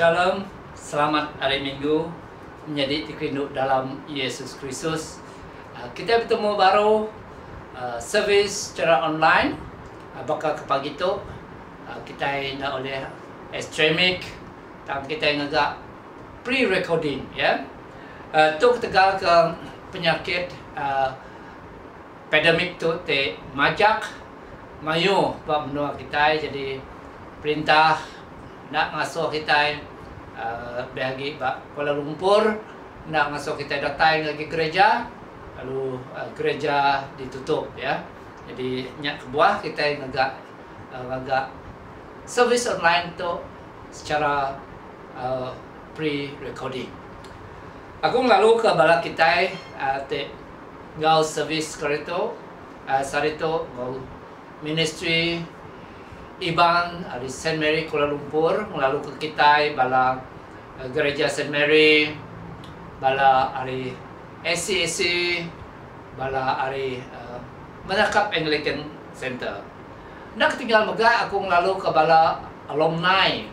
Shalom, selamat hari Minggu menjadi dikrindu dalam Yesus Kristus. Kita bertemu baru servis secara online. Bakal ke pagi tu kita nak oleh streaming dan kita ngagak pre-recording ya. Tu ketegal ke penyakit pandemik tu te majak mayu buat menua kita, jadi perintah nak ngasuh kita bagi Kuala Lumpur, nak ngasuh kita datang lagi gereja, lalu gereja ditutup ya. Jadi nyak kebuah kita ngagak servis online tu secara pre-recording. Aku lalu ke bala kita te ngau servis kereta sarito ngau ministry Iban di St. Mary Kuala Lumpur, melalui ke kita bala gereja St. Mary, bala hari SCAC, bala hari Menakap Anglican Center. Nak tinggal megah aku melalui ke bala alumni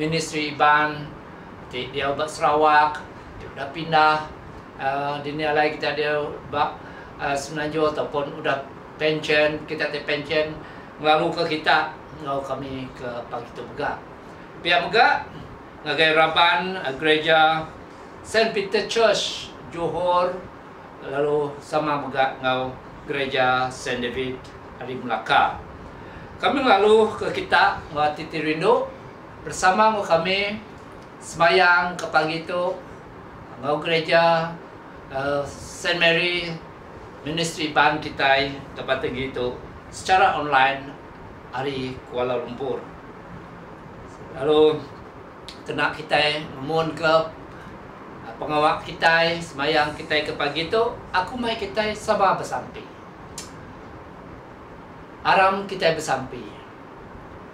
ministry Iban, dia buat Sarawak, dia dah pindah di ni lagi kita dia buat Semenanjung ataupun udah pension, kita te pension melalui ke kita ngau kami ke pagi tu megah. Pihak megah ngagai Raban gereja St. Peter Church Johor, lalu sama megah ngau gereja St. David di Melaka. Kami lalu ke kita ngau Titi Rindu bersama ngau kami semayang ke pagi tu ngau gereja St. Mary Ministry Ban kita tempat tinggi itu secara online hari Kuala Lumpur. Lalu kena kita memohon ke pengawak kita semayang kita ke pagi tu, aku mai kita sabar bersampi. Aram kita bersampi.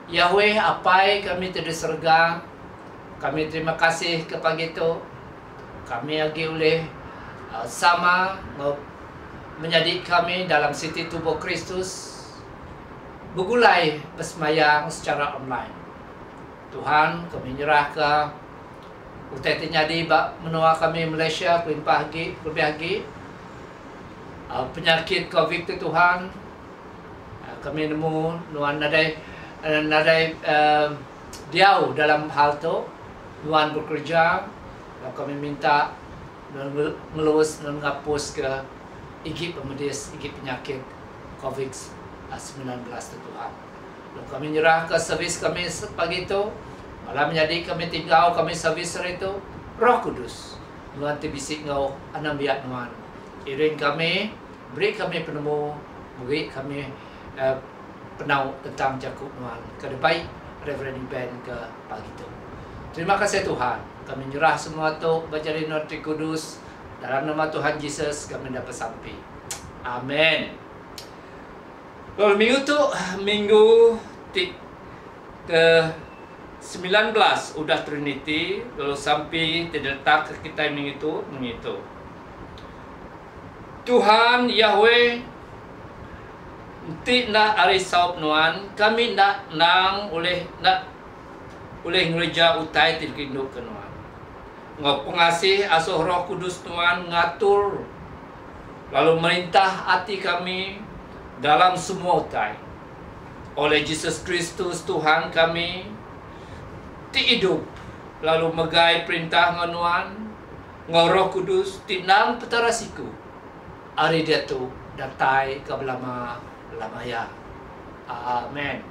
Yahweh apai kami tidak serga, kami terima kasih ke pagi tu. Kami lagi oleh sama menjadi kami dalam siti tubuh Kristus bergulai bersemayang secara online. Tuhan, kami nyerah ke utai terjadi menua kami Malaysia kuin pagi lebih penyakit COVID itu Tuhan, kami nemu nuan nadai diau dalam hal tu nuan bekerja, dan kami minta ngelus dan ngapus ke igip pemedis igip penyakit COVID-19 tu Tuhan. Lalu kami nyerah ke servis kami pagi itu, malam menjadi kami tinggal kami servis itu Roh Kudus nuan tibisik ngau anam biak nuan iring kami, beri kami penemu, beri kami penau tentang Jakub nuan ke depan Reverend Ben ke pagi itu. Terima kasih Tuhan, kami nyerah semua tu berjari Notri Kudus dalam nama Tuhan Yesus kami dapat sampai. Amin. Lalu minggu tu minggu ke 19 udah Trinity, lalu sampai terletak ke kita minggu itu. Tuhan Yahweh ti nak ari saup nuan kami nak nang oleh gereja utai tilkinduk ke nuan. Ngau pengasih asuh Roh Kudus nuan ngatur lalu merintah hati kami dalam semua utai. Oleh Yesus Kristus Tuhan kami ti hidup lalu megai perintah nganuan ngau Roh Kudus tinang petarasiku hari dia tu datai ke lamaya. Amen.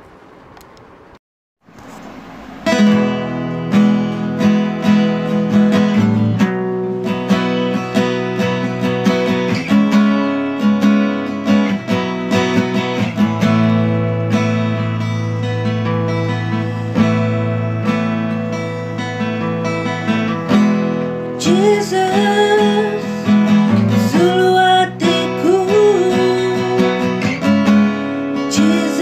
Jesus, sulu hatiku. Jesus,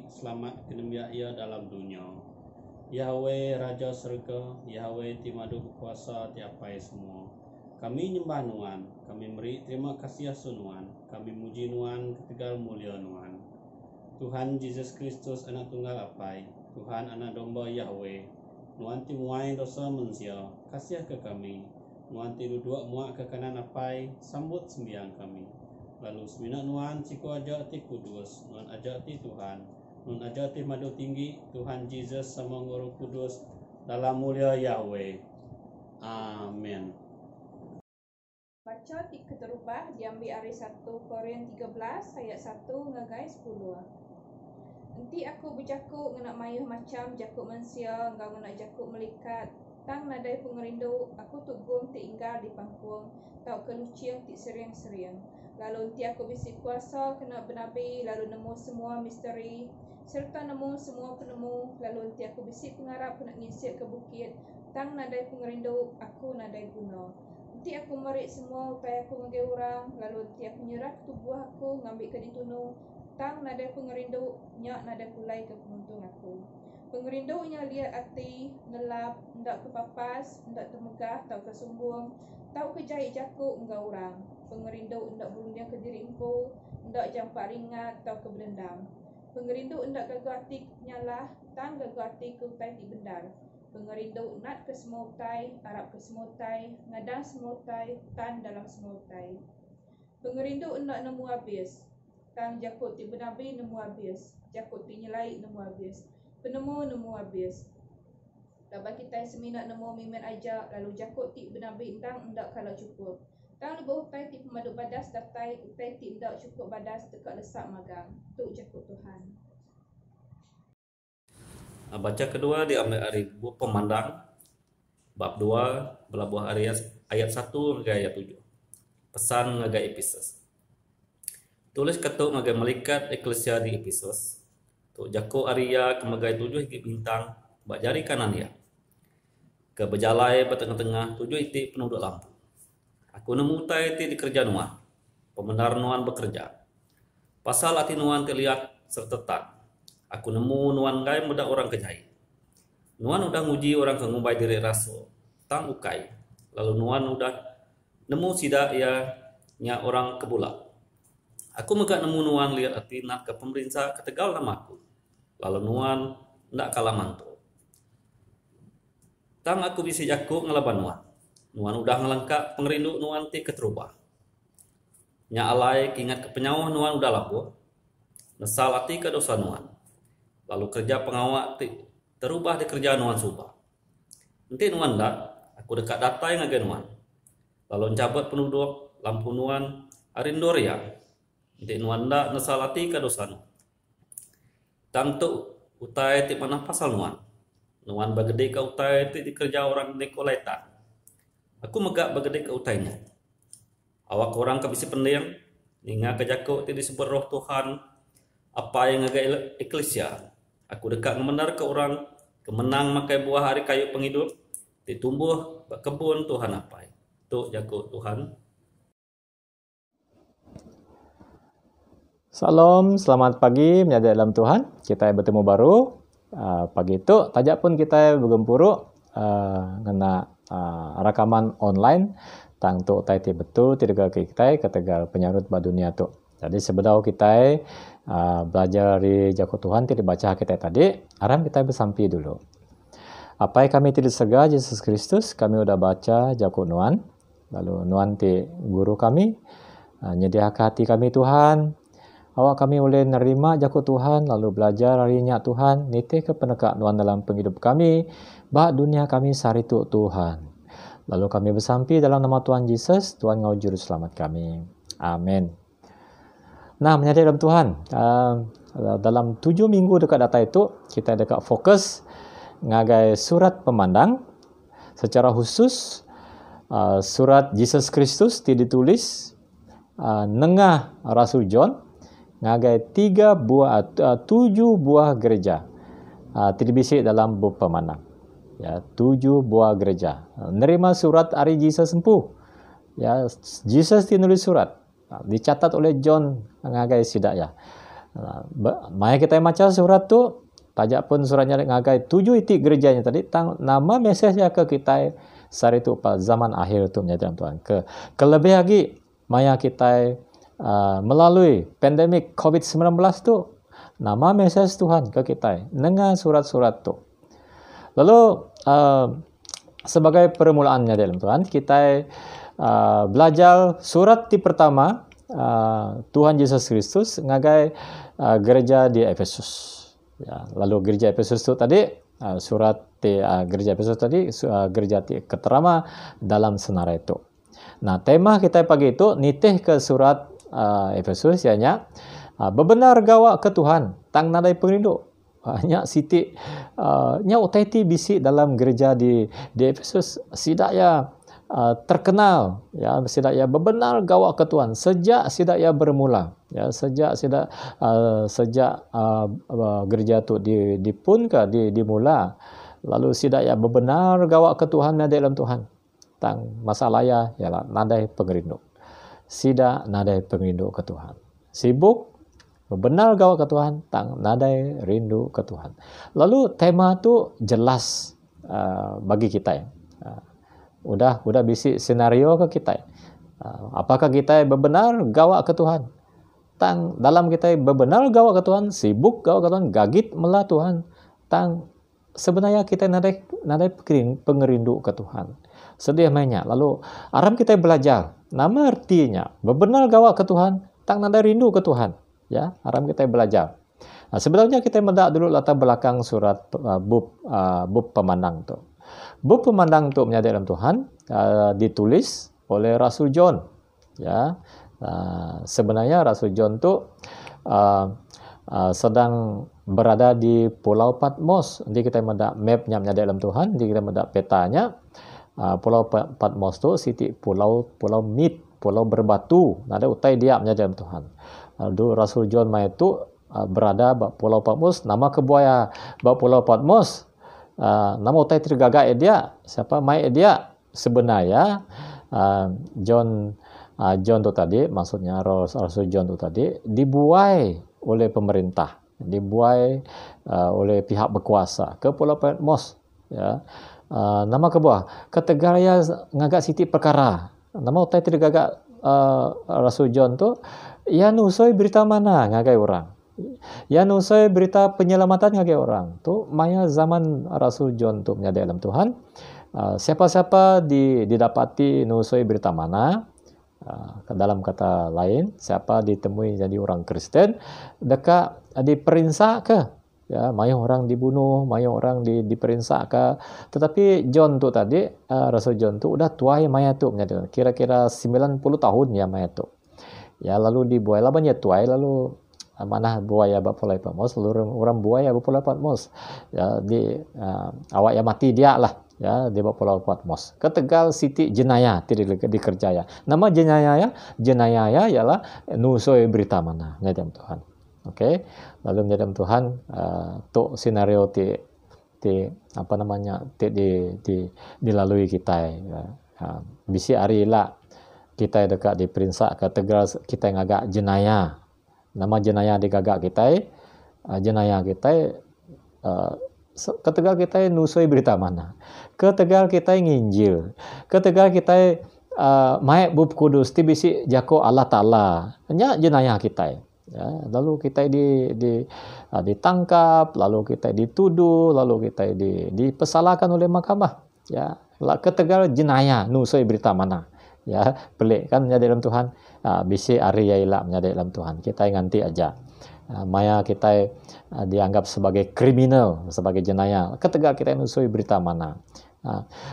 selamat kenembia ia dalam dunia. Yahweh Raja Surga, Yahweh Timadu berkuasa tiapai semua. Kami nyembah Nuan, kami beri terima kasih asun Nuan, kami muji Nuan ketegal mulia Nuan. Tuhan Yesus Kristus anak tunggal apai, Tuhan anak domba Yahweh, Nuan timuai dosa manusia, kasih ke kami. Nuan ti duduk muak ke kanan apai, sambut sembiang kami. Lalu semina Nuan ciku ajak ti kudus, Nuan ajak ti Tuhan, Nuan ajak ti madu tinggi, Tuhan Yesus sama Guru Kudus, dalam mulia Yahweh. Amin. Baca ti keterubah diambil dari 1 Korin 13 ayat 1 ngagai 10. Nanti aku berjakuk ngenak mayuh macam jakuk manusia, engkau ngenak jakuk melikat. Tang nadai pengerindu, aku tugum ti inggal di pangkuang, tau keluciang ti seriang-seriang. Lalu nanti aku bisi kuasa kena bernabi, lalu nemu semua misteri, serta nemu semua penemu. Lalu nanti aku bisi pengarap nak ngisir ke bukit. Tang nadai pengerindu, aku nadai guna. Nanti aku merik semua upaya aku ngagai orang. Lalu nanti aku nyerah tubuh aku ngambil ke ditunu. Tang nadai pengerindu, nyak nadai pulai ke penuntung aku. Pengerindunya lihat hati, ngelap, ndak kepapas, ndak termegah, tau kesumbung, tau kejahit jakuk enggak orang. Pengerindu ndak berundiang ke diri empu, ndak jampak ringat, tau keberdendam. Pengerindu ndak gagah hati nyalah, tang gagah hati ke utai ti bendar. Pengerindu nat ke semua utai, harap ke semua utai, ngadang semua utai, tan dalam semua utai. Pengerindu ndak nemu habis, tang jakuk ti benabi nemu habis, jakuk ti nyelai nemu habis. Penemu nemu habis. Dapat kita semina nemu mimen aja, lalu jakut ti benabi entang endak kalau cukup. Tang lebih utai ti pemadu badas datai, utai ti endak cukup badas dekat lesak magang. Tu jakut Tuhan. Baca kedua diambil dari buku Pemandang bab 2 belabuh ayat 1 hingga ayat 7. Pesan ngagai Efesus. Tulis ketuk ngagai malaikat eklesia di Efesus. Tu jako Arya kemagai 7 hingga bintang bak jari kanan dia. Ke berjalai bertengah-tengah 7 itik penuduk lampu. Aku nemu utai itik di kerja Nuan. Pembenar Nuan bekerja. Pasal hati Nuan terlihat sertetan. Aku nemu Nuan gai muda orang kejahit. Nuan udah nguji orang kengumbai diri rasul. Tang ukai. Lalu Nuan udah nemu sida ia nya orang kebulak. Aku megak nemu Nuan lihat hati nak ke pemerintah ketegal namaku. Lalu Nuan ndak kalah mantul. Tang aku bisi jakuk ngelaban Nuan. Nuan udah ngelengkap pengerindu Nuan ti keterubah. Nya alai ingat ke penyawah Nuan udah labuh. Nesal hati ke dosa Nuan. Lalu kerja pengawak ti terubah di kerja Nuan subah. Nanti Nuan ndak, aku dekat data yang agak Nuan. Lalu ncabat penduduk lampu Nuan arindoria. Nanti Nuan ndak nesal hati ke dosa Nuan. Tantu utai ti panah pasal Nuan. Nuan bagede ke utai ti dikerja orang Nikolaitan. Aku megak bagede ke utainya. Awak orang kebisi pendiam, ninga kejakuk ti disebut roh Tuhan. Apa yang agak eklesia. Aku dekat ngemenar ke orang, kemenang makai buah hari kayu penghidup, ditumbuh kebun Tuhan apa. Tu jakuk Tuhan. Salam, selamat pagi menjadi dalam Tuhan. Kita bertemu baru pagi itu. Tajak pun kita bergempuruk kena rakaman online tang tu taiti betul tidak kita ketegal penyarut ba dunia tu. Jadi sebelum kita belajar dari jakut Tuhan tidak baca kita tadi, aram kita bersampi dulu. Apa yang kami tidak sega Yesus Kristus, kami udah baca jakut Nuan. Lalu Nuan ti guru kami nyediakan hati kami Tuhan. Awak kami boleh nerima jakut Tuhan, lalu belajar harinya Tuhan, nitih ke penekak Nuan dalam penghidup kami, bak dunia kami saritu Tuhan. Lalu kami bersampi dalam nama Tuhan Yesus, Tuhan ngau juru selamat kami. Amin. Nah, menjadi dalam Tuhan, dalam 7 minggu dekat data itu, kita dekat fokus ngagai surat Pemandang, secara khusus surat Yesus Kristus ditulis nengah Rasul John, ngagai 7 buah gereja tidak bisik dalam buku Pemandang. Ya, 7 buah gereja. Nerima surat hari Yesus sempuh. Ya, Yesus ditulis surat. Dicatat oleh John ngagai sidak ya. Maya kita baca surat tu, tajak pun suratnya ngagai 7 itik gerejanya tadi, nama mesejnya ke kita sari tu pada zaman akhir tu menjadi Tuhan. Kelebih lagi, maya kita melalui pandemik COVID-19 tu, nama mesej Tuhan ke kita dengan surat-surat tu. Lalu sebagai permulaannya dalam Tuhan, kita belajar surat di pertama Tuhan Yesus Kristus ngagai gereja di Efesus. Ya, lalu gereja Efesus itu tadi surat di gereja Efesus tadi gereja keterama dalam senarai itu. Nah, tema kita pagi itu nitih ke surat Efesus ianya bebenar gawa ke Tuhan tang nadai perindu. Nya siti nya uteti bisi dalam gereja di Efesus sidak ya terkenal ya, sidak ya bebenar gawa ke Tuhan sejak sidak ya bermula ya, sejak gereja tu dipun ke dimula, lalu sidak ya bebenar gawa ke Tuhan na dalam Tuhan tang masalah ya ialah nadai pengerindu, sidak nadai pengerindu ke Tuhan, sibuk bebenar gawa ke Tuhan tang nadai rindu ke Tuhan. Lalu tema tu jelas bagi kita ya. Udah bisi senario ke kita. Apakah kita bebenar gawa ke Tuhan? Tang dalam kita bebenar gawa ke Tuhan, sibuk gawa ke Tuhan, gagit melah Tuhan. Tang sebenarnya kita nadai pengerindu ke Tuhan. Sedih mainnya. Lalu aram kita belajar. Nama artinya bebenar gawa ke Tuhan, tang nadai rindu ke Tuhan. Ya, aram kita belajar. Nah, sebenarnya kita mendak dulu latar belakang surat bab pemandang tu. Bab pemandang tu menyadari dalam Tuhan ditulis oleh Rasul John. Ya, sebenarnya Rasul John tu sedang berada di Pulau Patmos. Nanti kita mendak mapnya menyadari dalam Tuhan. Nanti kita mendak petanya. Pulau Patmos tu siti pulau mit, pulau berbatu. Ada utai dia menyadari dalam Tuhan. Lalu Rasul John mai itu berada di Pulau Patmos, nama kebuaya di Pulau Patmos. Nama utai tergagak dia, siapa mai dia sebenarnya John tu tadi, maksudnya Rasul John tu tadi dibuai oleh pemerintah, dibuai oleh pihak berkuasa ke Pulau Patmos. Ya, nama kebuah ketegaraya ngagak siti perkara. Nama utai tergagak Rasul John tu ya nusoi berita mana ngagai orang. Ya nusoi berita penyelamatan ngagai orang. Tu maya zaman Rasul John tu menyadari dalam Tuhan. Siapa-siapa didapati nusoi berita mana, dalam kata lain, siapa ditemui jadi orang Kristen, dekat diperinsak ke? Ya, maya orang dibunuh, maya orang diperinsak ke. Tetapi John tu tadi, Rasul John tu udah tua ya maya tu menyadari. Kira-kira 90 tahun ya maya tu. Ya, lalu dibuai lah banyak tuai, lalu mana buaya Pulau Patmos, lalu orang buaya Pulau Patmos. Ya, awak yang mati dia lah ya di Pulau Patmos. Ketegal siti jenayah dikerjaya. Nama jenayah ialah nusoi berita mana nyadam Tuhan. Okey. Lalu nyadam Tuhan tu skenario apa namanya dilalui kita ya. Bisi hari lah kita dekat diperinsak ke Tegal, kita ngagak jenayah. Nama jenayah digagak kita, jenayah kita ke Tegal kita nusoi berita mana. Ke Tegal kita nginjil. Ke Tegal kita maik bub kudus ti bisi jako Allah Taala. Nya jenayah kita. Ya, lalu kita ditangkap, lalu kita dituduh, lalu kita dipersalahkan oleh mahkamah. Ya, ke Tegal jenayah nusoi berita mana. Ya, pelik kan menyadari dalam Tuhan. Bisi hari yaila menyadari dalam Tuhan. Kita nganti aja. Maya kita dianggap sebagai kriminal, sebagai jenayah. Ketika kita nusui berita mana.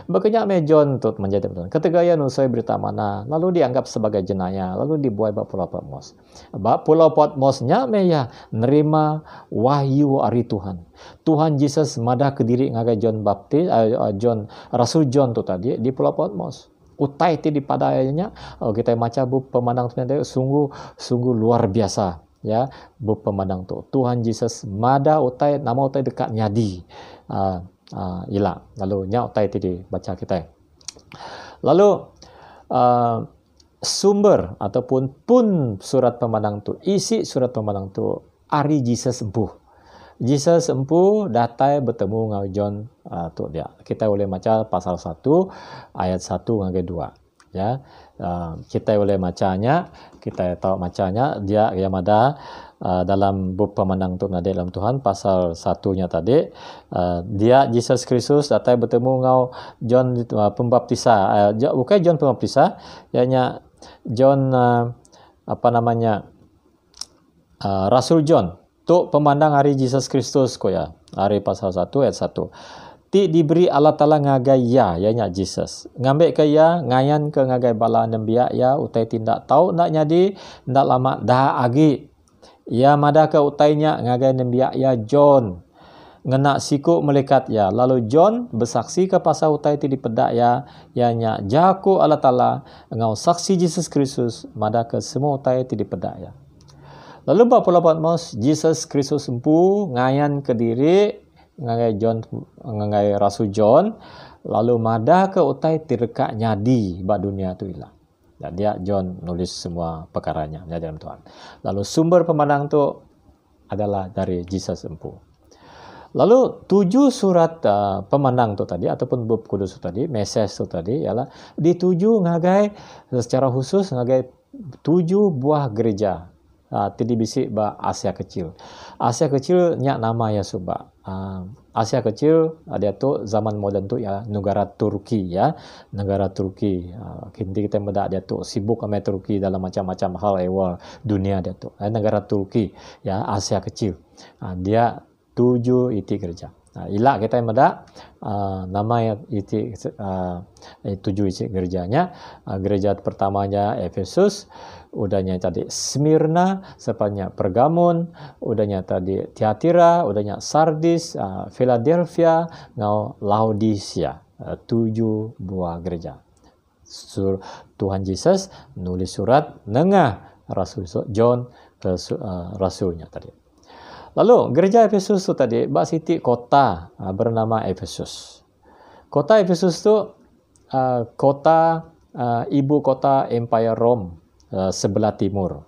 Bekerja John tu menjadi Tuhan. Ketika ia nusui berita mana, lalu dianggap sebagai jenayah, lalu dibuai ke Pulau Patmos. Pulau Patmosnya meya nerima wahyu hari Tuhan. Tuhan Yesus madah ke diri ngagai John Baptis, Rasul John tu tadi di Pulau Patmos. Utai ti dipadainya kita baca buku pemandang sungguh luar biasa ya buku pemandang tu Tuhan Yesus mada utai nama utai dekat nyadi ila lalu nya utai ti dibaca kita lalu sumber ataupun pun surat pemandang tu isi surat pemandang tu ari Jesus empuh. Jesus empuh datai bertemu dengan John tu dia. Kita boleh baca pasal 1 ayat 1 hingga 2. Ya. Kita boleh bacanya, kita tahu macanya dia yang ada dalam buku pemenang untuk nadi dalam Tuhan pasal 1-nya tadi, dia Jesus Kristus datai bertemu dengan John Pembaptisa, bukan John Pembaptisa, ianya John Rasul John tu pemandang hari Jesus Kristus ko ya, hari pasal 1 ayat 1. Ti diberi Allah Ta'ala ngagai ya, ianya Jesus. Ngambil ke ya, ngayan ke ngagai bala nembia ya, utai tindak tahu nak nyadi, ndak lama dah agi. Ya mada ke utainya ngagai nembia ya John. Ngena siku melekat ya. Lalu John bersaksi ke pasal utai ti dipedak ya, ianya jaku Allah Ta'ala, ngau saksi Jesus Kristus, mada ke semua utai ti dipedak ya. Lalu bapa mos Jesus Kristus empu ngayan ke diri ngagai Rasul John, lalu mada ke utai tireka nyadi bak dunia tu ilah. Dan dia John nulis semua perkaranya di dalam Tuhan. Lalu sumber pemandang tu adalah dari Jesus empu. Lalu 7 surat pemandang tu tadi ataupun bab kudus tu tadi, message tu tadi ialah dituju ngagai secara khusus ngagai 7 buah gereja. Tadi bisik ba Asia Kecil. Asia Kecil nyak nama ya subak. Asia Kecil ada tu zaman moden tu ya negara Turki ya, negara Turki. Kini kita meda dia tu sibuk sama Turki dalam macam-macam hal awal dunia dia tu. Negara Turki ya, Asia Kecil. Dia 7 iti gereja. Ilah kita meda nama yang iti 7 iti gerejanya. Gereja pertamanya Efesus, udahnya tadi Smyrna, sepatnya Pergamon, udahnya tadi Tiatira, udahnya Sardis, Philadelphia, ngau Laodicea. 7 buah gereja. Tuhan Yesus nulis surat nengah Rasul John ke rasulnya tadi. Lalu gereja Efesus tu tadi bak siti kota bernama Efesus. Kota Efesus tu kota ibu kota Empire Rome sebelah timur.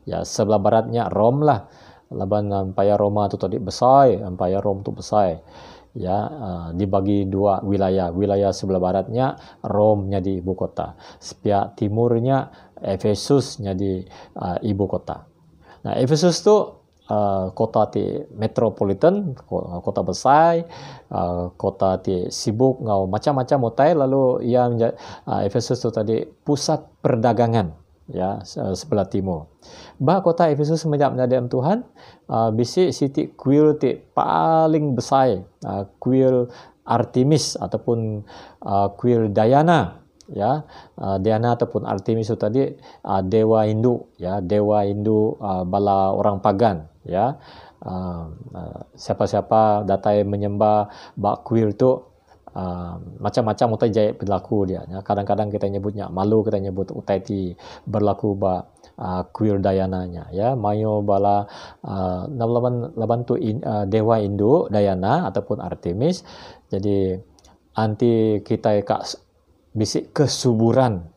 Ya, sebelah baratnya Rom lah. Laban Empire Roma tu tadi besar, Empire Rome tu besar. Ya, dibagi 2 wilayah. Wilayah sebelah baratnya Rom jadi ibu kota. Sepiak timurnya Efesus jadi ibu kota. Nah, Efesus tu kota ti metropolitan, kota besar, kota ti sibuk ngau macam-macam utai. Lalu ia Efesus tu tadi pusat perdagangan ya sebelah timur. Bah kota Efesus menjadi Tuhan bisik siti kuil ti paling besar, kuil Artemis ataupun kuil Diana ya. Diana ataupun Artemis itu tadi dewa Hindu ya, dewa Hindu bala orang pagan ya. Siapa-siapa datai menyembah bak kuil tu macam-macam utai jaya berlaku dia ya. Kadang-kadang kita nyebutnya malu, kita nyebut utai ti berlaku bak kuil Diana-nya ya. Mayo bala laban tu dewa Hindu Diana ataupun Artemis. Jadi anti kita kak bisik kesuburan,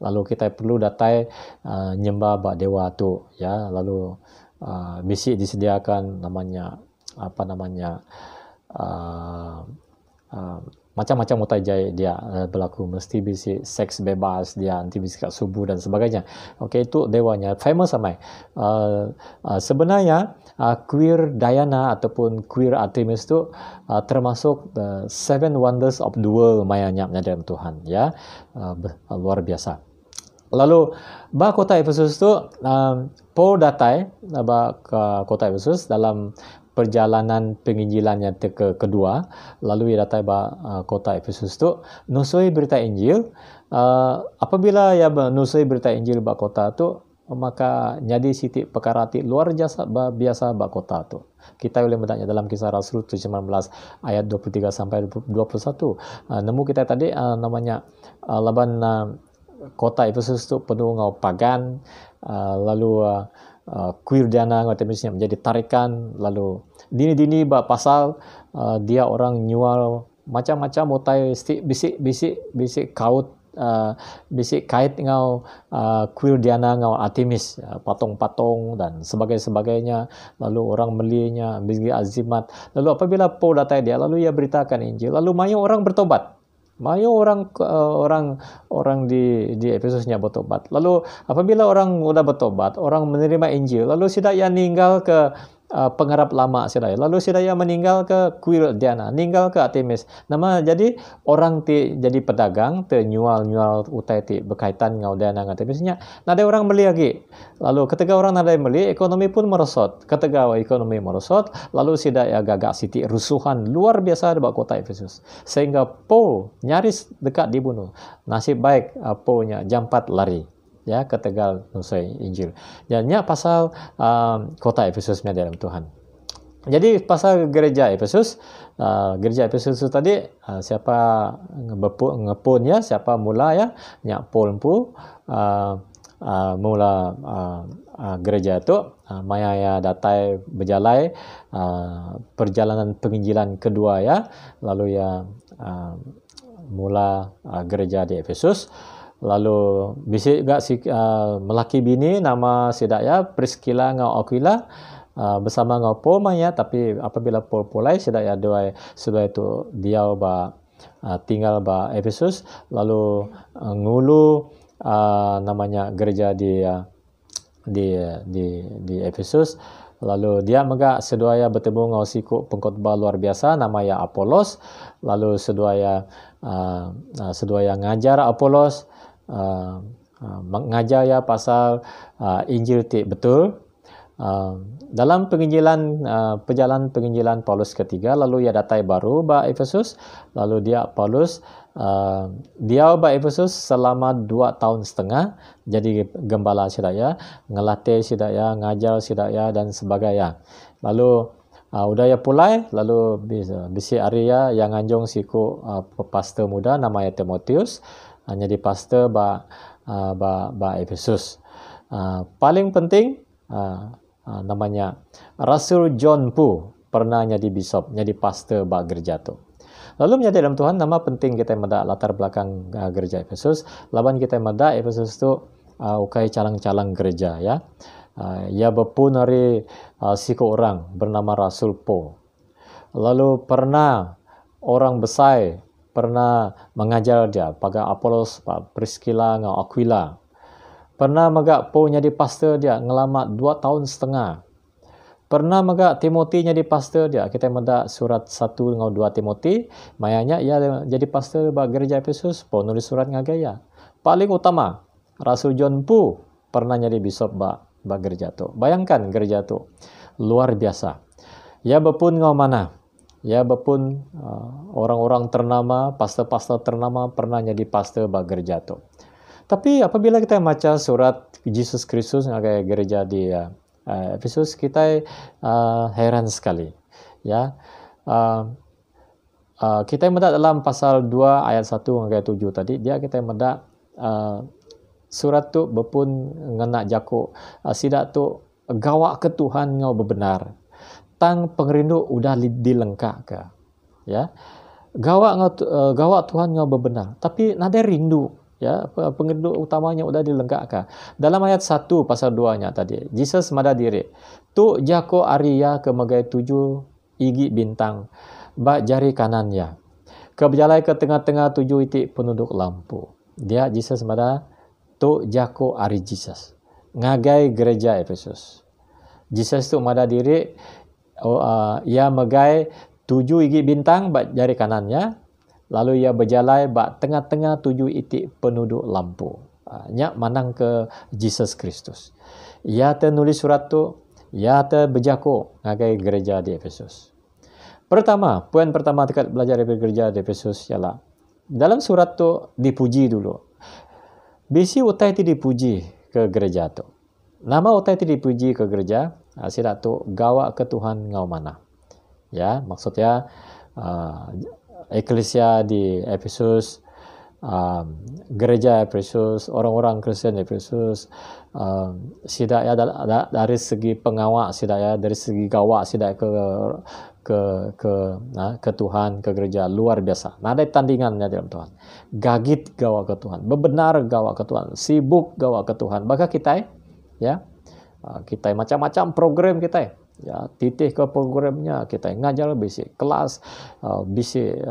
lalu kita perlu datai nyembah bak dewa tu ya. Lalu bisik disediakan namanya macam-macam utajai dia berlaku, mesti bisik seks bebas, dia anti bisik subuh dan sebagainya. Okey, itu dewanya famous samai. Sebenarnya kuil Diana ataupun kuil Artemis tu termasuk the 7 wonders of the world mayanya dalam Tuhan ya. Luar biasa. Lalu bah kota Efesus tu Paul datai bah ke kota Efesus dalam perjalanan penginjilannya kedua. Lalu ia datai bah kota Efesus tu nusui berita Injil. Apabila ia nusui berita Injil bah kota tu, maka jadi siti perkara ti luar biasa bak kota tu. Kita boleh melihatnya dalam Kisah Rasul 19 ayat 23 sampai 21. Nemu kita tadi namanya laban kota Efesus tu penuh ngau pagan, lalu kuil Diana Artemisnya menjadi tarikan, lalu dini-dini bak pasal dia orang nyual macam-macam utai bisik kaut bisi kait ngau kuil Diana ngau Artemis, patung-patung dan sebagainya. Lalu orang melinya bisi azimat. Lalu apabila Paul datai dia, lalu ia beritakan Injil. Lalu banyak orang bertobat. Banyak orang di Efesusnya bertobat. Lalu apabila orang sudah bertobat, orang menerima Injil, lalu sidak ia ninggal ke pengarap lama sidak. Lalu sidak ia meninggal ke kuil Diana, ninggal ke Artemis. Nama jadi orang ti jadi pedagang, te nyual utai ti berkaitan ngau Diana ngau Artemisnya. Nada orang beli lagi. Lalu ketika orang nada beli, ekonomi pun merosot. Ketika ekonomi merosot, lalu sidak ia gagak siti rusuhan luar biasa di kota Efesus. Sehingga Paul nyaris dekat dibunuh. Nasib baik Paulnya jampat lari. Ya, ke Tegal nusai Injil. Jannya pasal kota Efesusnya dalam Tuhan. Jadi pasal gereja Efesus itu tadi siapa ngepun ya, siapa mula ya, nyak Paul pu mula gereja itu maya ya datai berjalai perjalanan penginjilan kedua ya, lalu ya mula gereja di Efesus. Lalu bisi gak si melaki bini nama sidak ya Priscilla ngau Aquila bersama ngau Paul maya, tapi apabila Paul pulai sidak ya dua itu dia tinggal ba Efesus, lalu ngulu namanya gereja di Efesus. Lalu dia megak seduaya bertemu ngau siku pengkhotbah luar biasa namanya Apolos. Lalu seduaya ngajar Apolos mengajar ya pasal Injil ti betul. Dalam perjalanan penginjilan Paulus ketiga, lalu ia datai baru ba Efesus. Lalu dia Paulus dia ba Efesus selama 2 tahun setengah jadi gembala sidaya, ngelatih sidaya, ngajar sidaya dan sebagainya. Lalu udah ya pulai, lalu bisi Arya yang anjong siku pastor muda namanya Timotius jadi pastor ba Efesus. Paling penting namanya Rasul John pu pernah jadi bishop, jadi pastor ba gereja tu. Lalu menjadi dalam Tuhan, nama penting kita medak latar belakang gereja Efesus. Laban kita medak Efesus tu ukai calang-calang gereja ya. Ia berpun dari siku orang bernama Rasul Paul. Lalu pernah orang besar pernah mengajar dia pada Apolos, Priscilla ngau Aquila. Pernah megak Paul jadi pastor dia ngelamat 2 tahun setengah. Pernah megak Timothy jadi pastor dia. Kita medak surat 1 ngau 2 Timothy, mayanya ia jadi pastor ba gereja Efesus. Paul nulis surat ngagaya. Paling utama Rasul John pu pernah jadi bishop ba gereja tu. Bayangkan gereja tu luar biasa. Ya berpun ngau mana? Ya berpun orang-orang ternama, pastor-pastor ternama pernah jadi pastor ba gereja tu. Tapi apabila kita baca surat Yesus Kristus ngagai gereja di Efesus, kita heran sekali. Ya. Kita medak dalam pasal 2 ayat 1 ngagai 7 tadi, dia kita medak surat tu berpun ngenak jako sidak tu gawak ke Tuhan ngau bebenar. Tang pengerindu udah dilengkap ke. Ya. Gawak Tuhan ngau bebenar, tapi nada rindu. Ya, pengerindu utamanya udah dilengkap ke. Dalam ayat 1 pasal 2-nya tadi, Jesus mada diri. Tu jako Arya ke megai 7 igi bintang ba jari kanannya. Ke berjalai ke tengah-tengah 7 itik penduduk lampu. Dia Jesus mada tu jako Ari Jesus. Ngagai gereja Efesus. Jesus tu mada diri ia megai 7 igi bintang ba jari kanannya, lalu ia berjalai ba tengah-tengah 7 itik penduduk lampu. Nyak manang ke Jesus Kristus. Ia ternulis surat tu, ia berjako ngagai gereja di Efesus. Poin pertama dekat belajar dari gereja di Efesus ialah dalam surat tu dipuji dulu. Bisi utai ti dipuji ke gereja tu. Nama utai ti dipuji ke gereja, sidak tu gawak ke Tuhan ngau mana. Ya, maksudnya eklesia di Efesus gereja Efesus, orang-orang Kristen Efesus, sidak ya dari segi pengawak, sidak ya dari segi gawak, sidak ke Tuhan, ke gereja luar biasa. Nah, ada tandingannya dalam Tuhan. Gagit gawak ke Tuhan, bebenar gawak ke Tuhan, sibuk gawak ke Tuhan. Maka kita ya kita macam-macam program kita ya, titih ke programnya, kita ngajar bisik kelas, bisik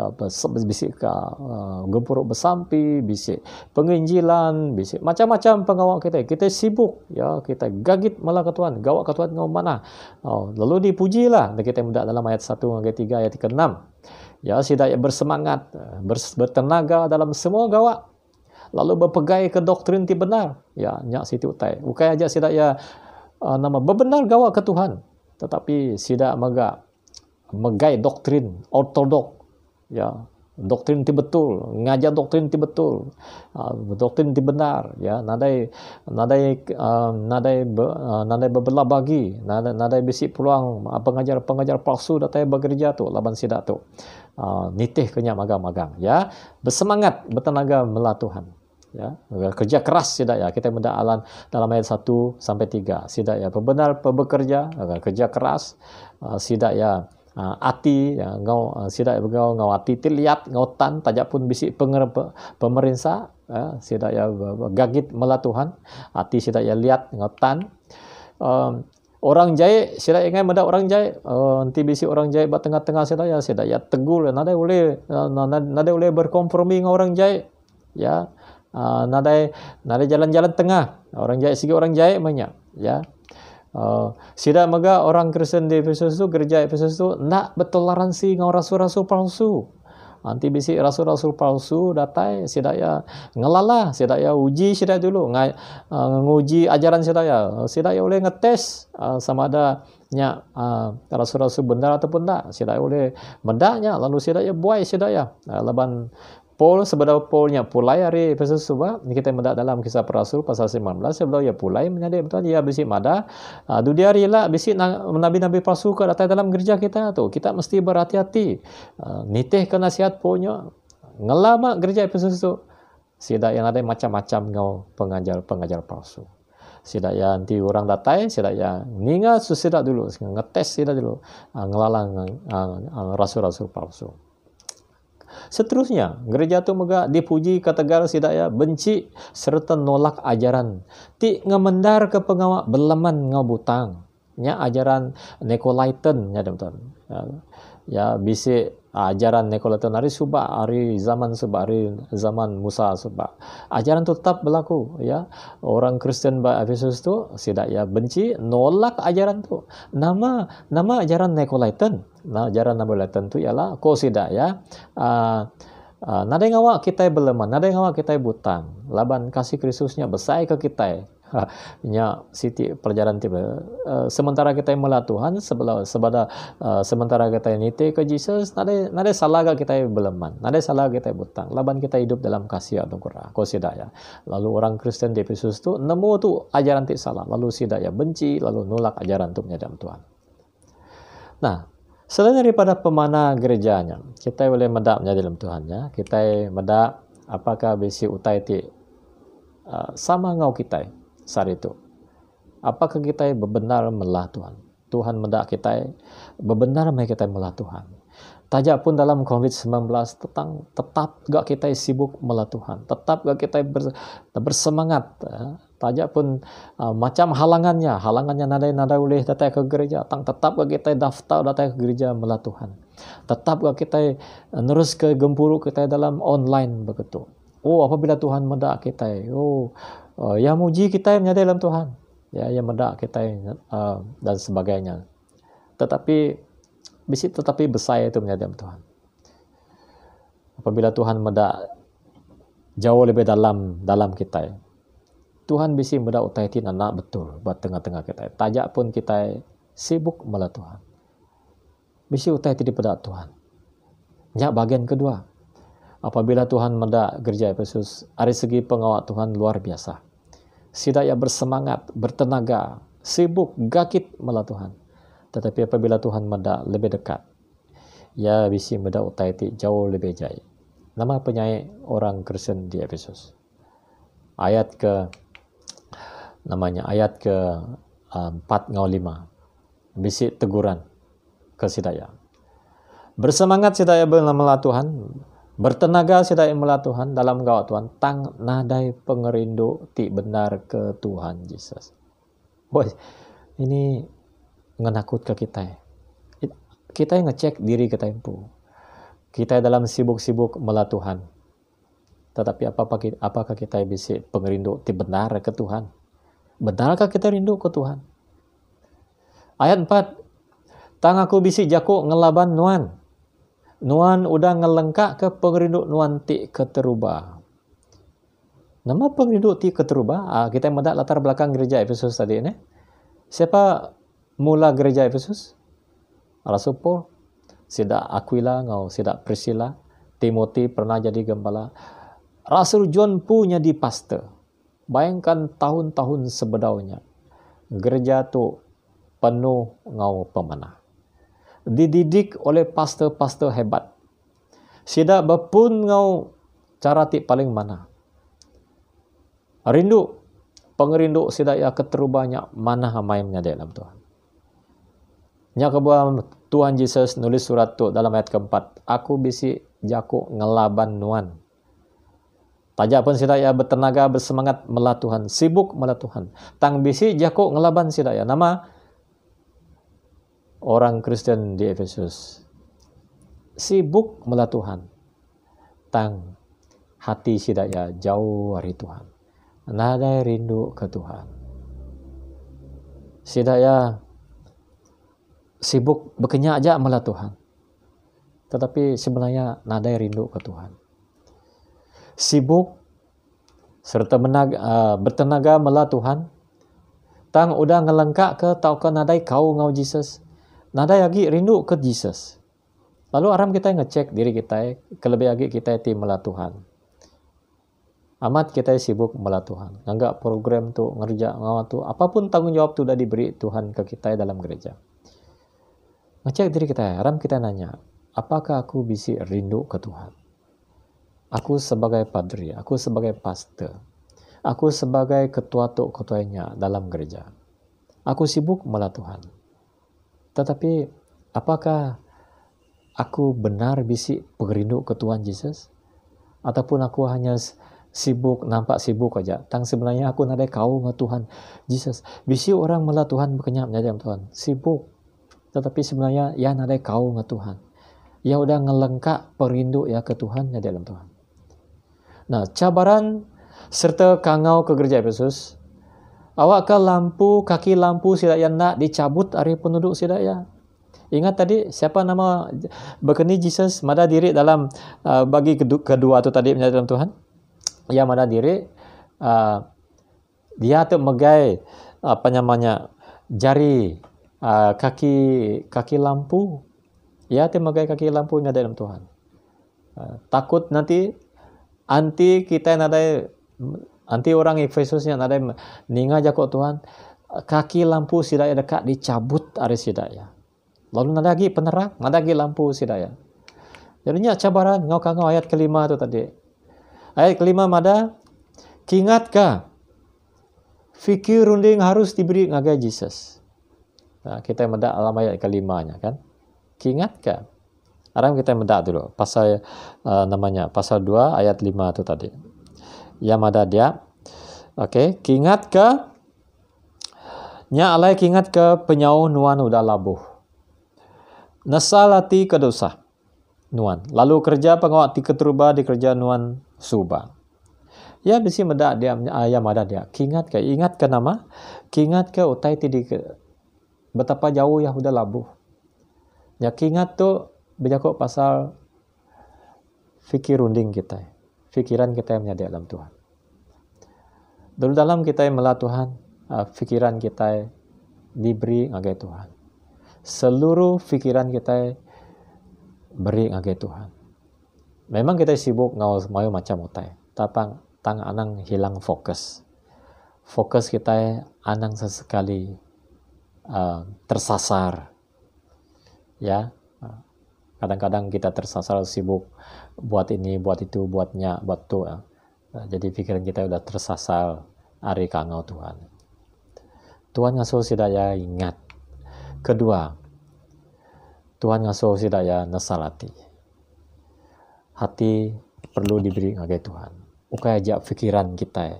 gempuruk bersampi, bisik penginjilan, bisik macam-macam pengawak kita sibuk ya, kita gagit malah ke Tuhan, gawak ke Tuhan ngau mana. Lalu dipujilah kita mendak dalam ayat 1 hingga 3 ayat 6 ya, sidak bersemangat, bertenaga dalam semua gawak, lalu berpegai ke doktrin ti benar ya, nyak situ utai bukan aja sidak ya nama bebenar gawak ke Tuhan, tetapi sidak megai doktrin ortodok ya, doktrin ti betul, ngajar doktrin ti betul, doktrin ti benar ya, nadai bebelah bagi, nadai bisi peluang pengajar palsu datai bekerja tu laban sidak tu nitih kenya magang ya, bersemangat bertenaga melah Tuhan ya, kerja keras sidak ya, kita mendalam dalam ayat 1 sampai 3 sidak ya, benar bekerja, kerja keras, sidak ya ati ya, ngau sidak ngau ati tiliat ngau tan tajak pun bisik pemerintah ya, sidak ya gagit melah Tuhan, ati sidak ya lihat ngau tan. Orang jai sidak ingai meda orang jai, nanti bisik orang jai bat tengah-tengah sidak ya tegul, nadai boleh berkompromi dengan orang jai ya, nadai jalan-jalan tengah, orang jai segi orang jai banyak ya. Sidak mega orang Kristen di Efesus tu, gereja Efesus tu nak bertoleransi dengan rasul-rasul palsu. Nanti bisi rasul-rasul palsu datai sidak ya ngelala, sidak ya uji sidak dulu, nguji ajaran sidak ya boleh ngetes sama ada nya rasul-rasul benar ataupun tak, sidak boleh mendaknya, lalu sidak ya buai sidak ya laban Paul sebenarnya Paulnya pulai hari Efesus suba kita mendak dalam kisah Rasul pasal 19 sebelum ya pulai menyadari betul ya bisi mada dunia rila bisi nabi-nabi palsu ke datang dalam gereja kita tu, kita mesti berhati-hati nitih ke nasihat Paulnya ngelama gereja Efesus tu sidak yang ada macam-macam ngau pengajar palsu, sidak ya nanti orang datai sidak ya ninga susidak dulu ngetes sidak dulu ngelalang rasul-rasul palsu. Seterusnya, gereja tu mega dipuji kategar sidak ya benci serta nolak ajaran ti ngemendar ke pengawak belaman ngau butang nya ajaran Nikolaitan nya teman-teman ya bisi ajaran Nikolaitan hari zaman Musa suba ajaran tu tetap berlaku ya, orang Kristen ba Efesus tu sidak ya benci nolak ajaran tu, nama ajaran Nikolaitan. Nah, ajaran Nikolaitan tu ialah ko sidak ya nadai ngawak kita beleman, nadai ngawak kita butang laban kasih Kristusnya besai ke kita nya siti pelajaran tiba sementara kita melah Tuhan sementara kita nite ke Jesus nadai salah kita beleman, nadai salah kita butang laban kita hidup dalam kasih anugerah ko sidak ya. Lalu orang Kristen di Efesus tu nemu tu ajaran ti salah, lalu sidak ya benci, lalu nolak ajaran tu menyadam Tuhan. Nah, selain daripada pemana gerejanya, kita boleh medapnya dalam Tuhan ya. Kita medap apakah besi utai ti sama ngau kita saat itu. Apakah kita bebenar melah Tuhan? Tuhan medak kita bebenar kita melah Tuhan. Tajak pun dalam COVID-19 tetap gak kita sibuk melah Tuhan. Tetap gak kita bersemangat. Tajak pun macam halangannya nadai boleh datang ke gereja, tetap gak kita daftar datang ke gereja melah Tuhan. Tetap gak kita terus ke gempuruk kita dalam online begitu. Apabila Tuhan medak kita, yang muji kita menyadari dalam Tuhan, ya yang medak kita dan sebagainya. Tetapi besar itu menyadari dalam Tuhan. Apabila Tuhan medak jauh lebih dalam kita, Tuhan bisi medak utaitin anak betul buat tengah-tengah kita. Tajak pun kita sibuk melah Tuhan. Bisi utaitin daripada Tuhan. Nya bagian kedua. Apabila Tuhan medak gereja Efesus, dari segi pengawal Tuhan luar biasa. Sidak ya bersemangat, bertenaga, sibuk, gagit melah Tuhan. Tetapi apabila Tuhan medak lebih dekat, ya bisi medak utaiti jauh lebih jai. Nama penyair orang Kristen di Efesus. Ayat ke 4-5. Bisik teguran ke sidaya. Bersemangat sidaya melah Tuhan, bertenaga sidaya melah Tuhan dalam gawat Tuhan, tang nadai pengerindu ti benar ke Tuhan Yesus. Woi, ini menakut ke kita. Kita ngecek diri kita impu. Kita dalam sibuk-sibuk melah Tuhan. Tetapi apakah kita bisa pengerindu ti benar ke Tuhan? Benarkah kita rindu ke Tuhan? Ayat 4. Tang aku bisi jaku ngelaban nuan. Nuan udah ngelengkak ke pengerindu nuan ti keterubah. Nama pengerindu ti keterubah? Kita mendak latar belakang gereja Efesus tadi ini. Siapa mula gereja Efesus? Rasul Paul. Sidak Aquila ngau sidak Priscilla. Timothy pernah jadi gembala. Rasul John punya di pastor. Bayangkan tahun-tahun sebelumnya. Gereja tu penuh ngau pemanah. Dididik oleh pastor-pastor hebat. Sidak berpun ngau cara ti paling mana. Rindu. Pengerindu sidak ya keterubahnya mana hamai menyadai dalam Tuhan. Nya kebuah Tuhan Yesus nulis surat tu dalam ayat keempat. Aku bisi jaku ngelaban nuan. Tajak pun sidaya bertenaga bersemangat melah Tuhan, sibuk melah Tuhan. Tang bisi jaku ngelaban sidaya. Nama orang Kristen di Efesus sibuk melah Tuhan. Tang hati sidaya jauh dari Tuhan. Nadai rindu ke Tuhan. Sidaya sibuk berkenyak aja melah Tuhan. Tetapi sebenarnya nadai rindu ke Tuhan. Sibuk serta bertenaga melah Tuhan. Tang udah ngelengkak ke tau ke nadai kau ngau Jesus. Nadai lagi rindu ke Jesus. Lalu aram kita ngecek diri kita, kelebih lagi kita ti melah Tuhan. Amat kita sibuk melah Tuhan. Nganggap program tu ngerja ngau tu apapun tanggung jawab tu dah diberi Tuhan ke kita dalam gereja. Ngecek diri kita, aram kita nanya, apakah aku bisa rindu ke Tuhan? Aku sebagai padri, aku sebagai pastor, aku sebagai ketua tok ketuanya dalam gereja. Aku sibuk melah Tuhan. Tetapi apakah aku benar bisi pengerindu ke Tuhan Yesus? Ataupun aku hanya sibuk, nampak sibuk aja. Tang sebenarnya aku nadai kau nge Tuhan Yesus. Bisi orang melah Tuhan berkenyak menjadi Tuhan. Sibuk. Tetapi sebenarnya ya nadai kau nge Tuhan. Ya udah ngelengkak perindu ya ke Tuhan ya dalam Tuhan. Nah, cabaran serta kangau ke gereja Efesus. Awak ke lampu, kaki lampu sidak yang nak dicabut dari penduduk sidak ya. Ingat tadi siapa nama berkeni Jesus mada diri dalam bagi kedua tu tadi menjadi dalam Tuhan. Ya mada diri dia tu megai apa namanya jari kaki lampu. Ya tu megai kaki lampu menjadi dalam Tuhan. Takut nanti anti kita nadai anti orang Efesus yang nadai ninga jakok Tuhan kaki lampu sidaya dekat dicabut dari sidaya. Lalu nada lagi penerang, nada lagi lampu sidaya. Jadinya cabaran ngau ayat kelima tu tadi. Ayat kelima mada kingatkah fikir runding harus diberi ngagai Jesus. Nah, kita meda alam ayat kelimanya kan. Kingatkah? Sekarang kita mendak dulu pasal namanya pasal 2 ayat 5 itu tadi. Ya mada dia. Okey, kingat ke nya alai kingat ke penyauh nuan udah labuh. Nasalati ke dosa nuan. Lalu kerja pengawat ti keterubah di kerja nuan suba. Ya bisi mendak dia ya mada dia. Kingat ke ingat ke nama? Kingat ke utai ti di betapa jauh ya udah labuh. Ya kingat tu berjakok pasal fikir runding kita. Fikiran kita yang menjadi dalam Tuhan. Dulu dalam kita yang melah Tuhan, fikiran kita diberi ngagai Tuhan. Seluruh fikiran kita beri ngagai Tuhan. Memang kita sibuk ngau macam utai. Tapi tang anang hilang fokus. Fokus kita anang sesekali tersasar. Ya. Kadang-kadang kita tersasar sibuk buat ini, buat itu, buatnya, buat tu. Jadi pikiran kita udah tersasar hari kangau Tuhan. Tuhan ngasuh sidaya ingat. Kedua, Tuhan ngasuh sidaya nesalati. Hati perlu diberi ngagai Tuhan. Ukai aja pikiran kita,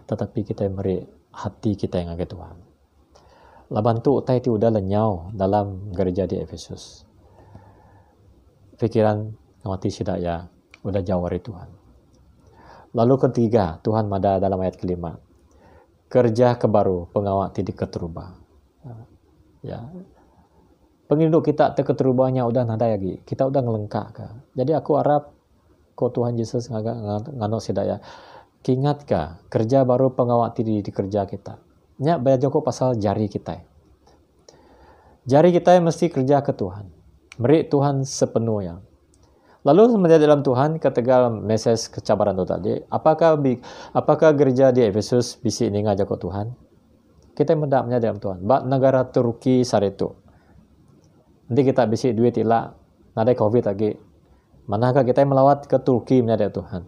tetapi kita beri hati kita yang ngagai Tuhan. Laban tu utai itu udah lenyau dalam gereja di Efesus. Pikiran mati sidaya udah jauh dari Tuhan. Lalu ketiga, Tuhan mada dalam ayat kelima. Kerja kebaru pengawak tidak keterubah. Ya. Penginduk kita keterubahnya udah nada lagi. Kita udah ngelengkak ka. Jadi aku harap ko Tuhan Yesus nganok sidaya. Kingat ka kerja baru pengawak di kerja kita. Nya bayar joko pasal jari kita. Jari kita mesti kerja ke Tuhan. Beri Tuhan sepenuhnya. Lalu menjadi dalam Tuhan ketegal mesej kecabaran itu tadi. Apakah gereja di Efesus bisi ini ngajak ke Tuhan? Kita mendapatnya dalam Tuhan. Bak negara Turki saretu. Nanti kita bisi duit ilah. Nada COVID lagi. Manakah kita melawat ke Turki menjadi Tuhan?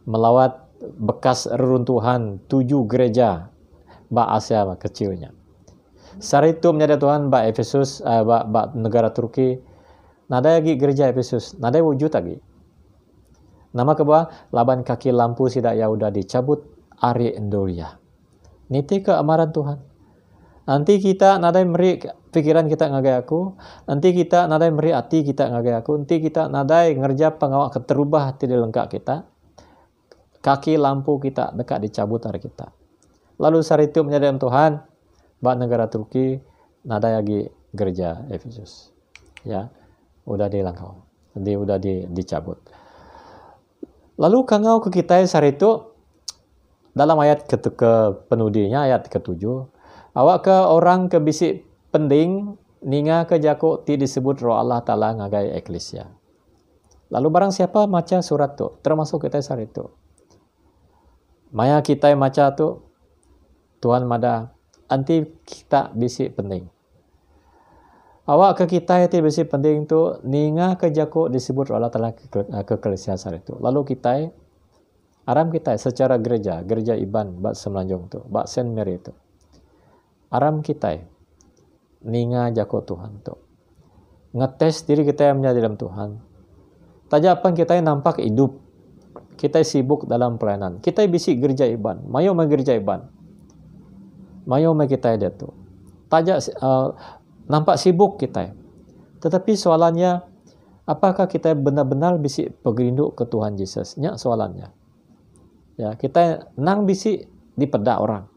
Melawat bekas reruntuhan 7 gereja bak Asia kecilnya. Saretu menjadi Tuhan bak Efesus, bak negara Turki. Nada lagi gereja Efesus, nada wujud lagi. Nama kebawah, laban kaki lampu sidak ya udah dicabut ari endoria. Niti keamaran Tuhan. Nanti kita nada meri pikiran kita ngagai aku, nanti kita nada meri hati kita ngagai aku, nanti kita nada ngerja pengawak keterubah hati lengkap kita. Kaki lampu kita dekat dicabut hari kita. Lalu saat itu menjadi Tuhan, bak negara Turki, nada lagi gereja Efesus. Ya. Udah dilangkau, jadi udah dicabut. Lalu kangau ke kita saat itu dalam ayat ke penudinya ayat ke-7, awak ke orang ke bisik pending ninga ke jako ti disebut roh Allah Ta'ala ngagai eklesia. Lalu barang siapa maca surat tu, termasuk kita saat itu. Maya kita maca tu, Tuhan mada anti kita bisik pending. Awak ke kita yang besi penting tu ninga ke jako disebut Allah Ta'ala kekelesian itu. Lalu kita aram kita secara gereja Iban bak Semenanjung tu, bak Saint Mary tu. Aram kita ninga jako Tuhan tu. Ngetes diri kita yang menjadi dalam Tuhan. Tajapan kita yang nampak hidup. Kita sibuk dalam pelayanan. Kita bisi gereja Iban, mayo me gereja Iban. Mayo me kita dia tu. Tajak nampak sibuk kita. Tetapi soalannya, apakah kita benar-benar bisi pegerindu ke Tuhan Yesus? Nya soalannya. Ya, kita nang bisi dipedak orang.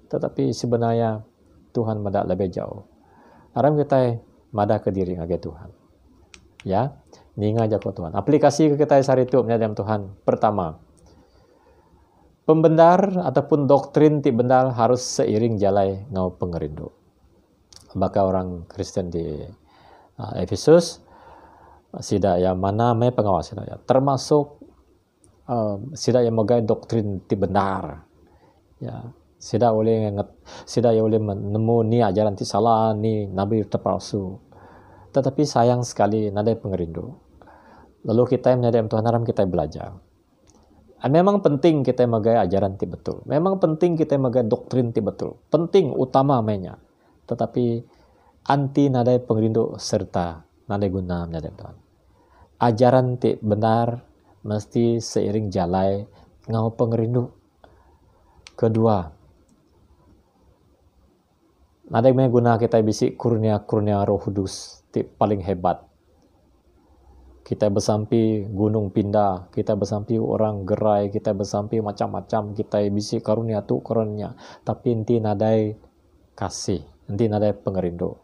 Tetapi sebenarnya Tuhan madak lebih jauh. Aram kita madak ke diri ngagai Tuhan. Ya, ninga jako Tuhan. Aplikasi ke kita hari itu menjadi Tuhan. Pertama, pembendar ataupun doktrin ti bendar harus seiring jalai ngau pengerindu. Baka orang Kristen di Efesus sida yang mana me pengawas sida ya termasuk sida yang megai doktrin ti benar ya sida oleh menemu ni ajaran ti salah ni nabi terpalsu, tetapi sayang sekali nada pengerindu. Lalu kita yang menjadi Tuhan haram kita belajar. Memang penting kita megai ajaran ti betul, memang penting kita megai doktrin ti betul, penting utama mainnya. Tetapi anti nadai pengerindu serta nadai guna menjadi Tuhan. Ajaran ti benar mesti seiring jalai ngau pengerindu. Kedua, nadai guna kita bisi kurnia Roh Kudus ti paling hebat. Kita bersampi gunung pindah, kita bersampi orang gerai, kita bersampi macam-macam, kita bisi karunia tu karunia, tapi inti nadai kasih. Nanti nadai pengerindu.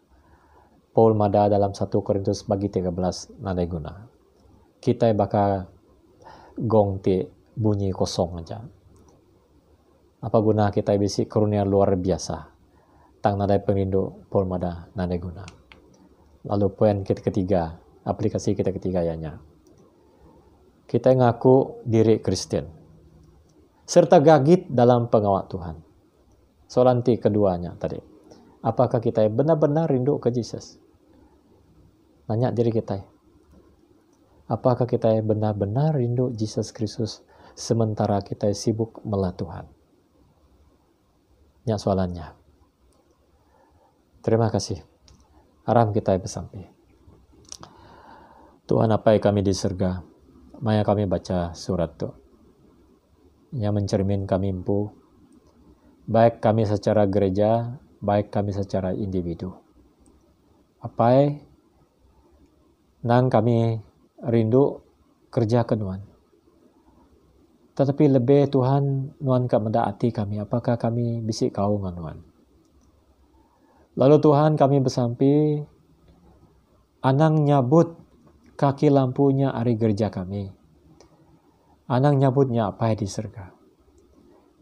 Paul mada dalam 1 Korintus bagi 13 nadai guna. Kita bakal gong ti bunyi kosong aja. Apa guna kita bisi karunia luar biasa. Tang nadai pengerindu Paul mada nadai guna. Lalu poin ketiga, aplikasi kita ketiga ianya. Kita ngaku diri Kristen. Serta gagit dalam pengawal Tuhan. Soalan keduanya tadi. Apakah kita benar-benar rindu ke Yesus? Nanya diri kita, apakah kita benar-benar rindu Yesus Kristus sementara kita sibuk melah Tuhan? Ya soalannya. Terima kasih. Aram kita bersampai. Tuhan apa yang kami di surga, maya kami baca surat tu yang mencermin kami empu, baik kami secara gereja, baik kami secara individu. Apa nang kami rindu kerja ke Tuhan. Tetapi lebih Tuhan Tuhan kak mendaati kami, apakah kami bisik kau dengan Tuhan. Lalu Tuhan kami bersampai, anang nyabut kaki lampunya hari gereja kami. Anang nyabutnya apa di surga.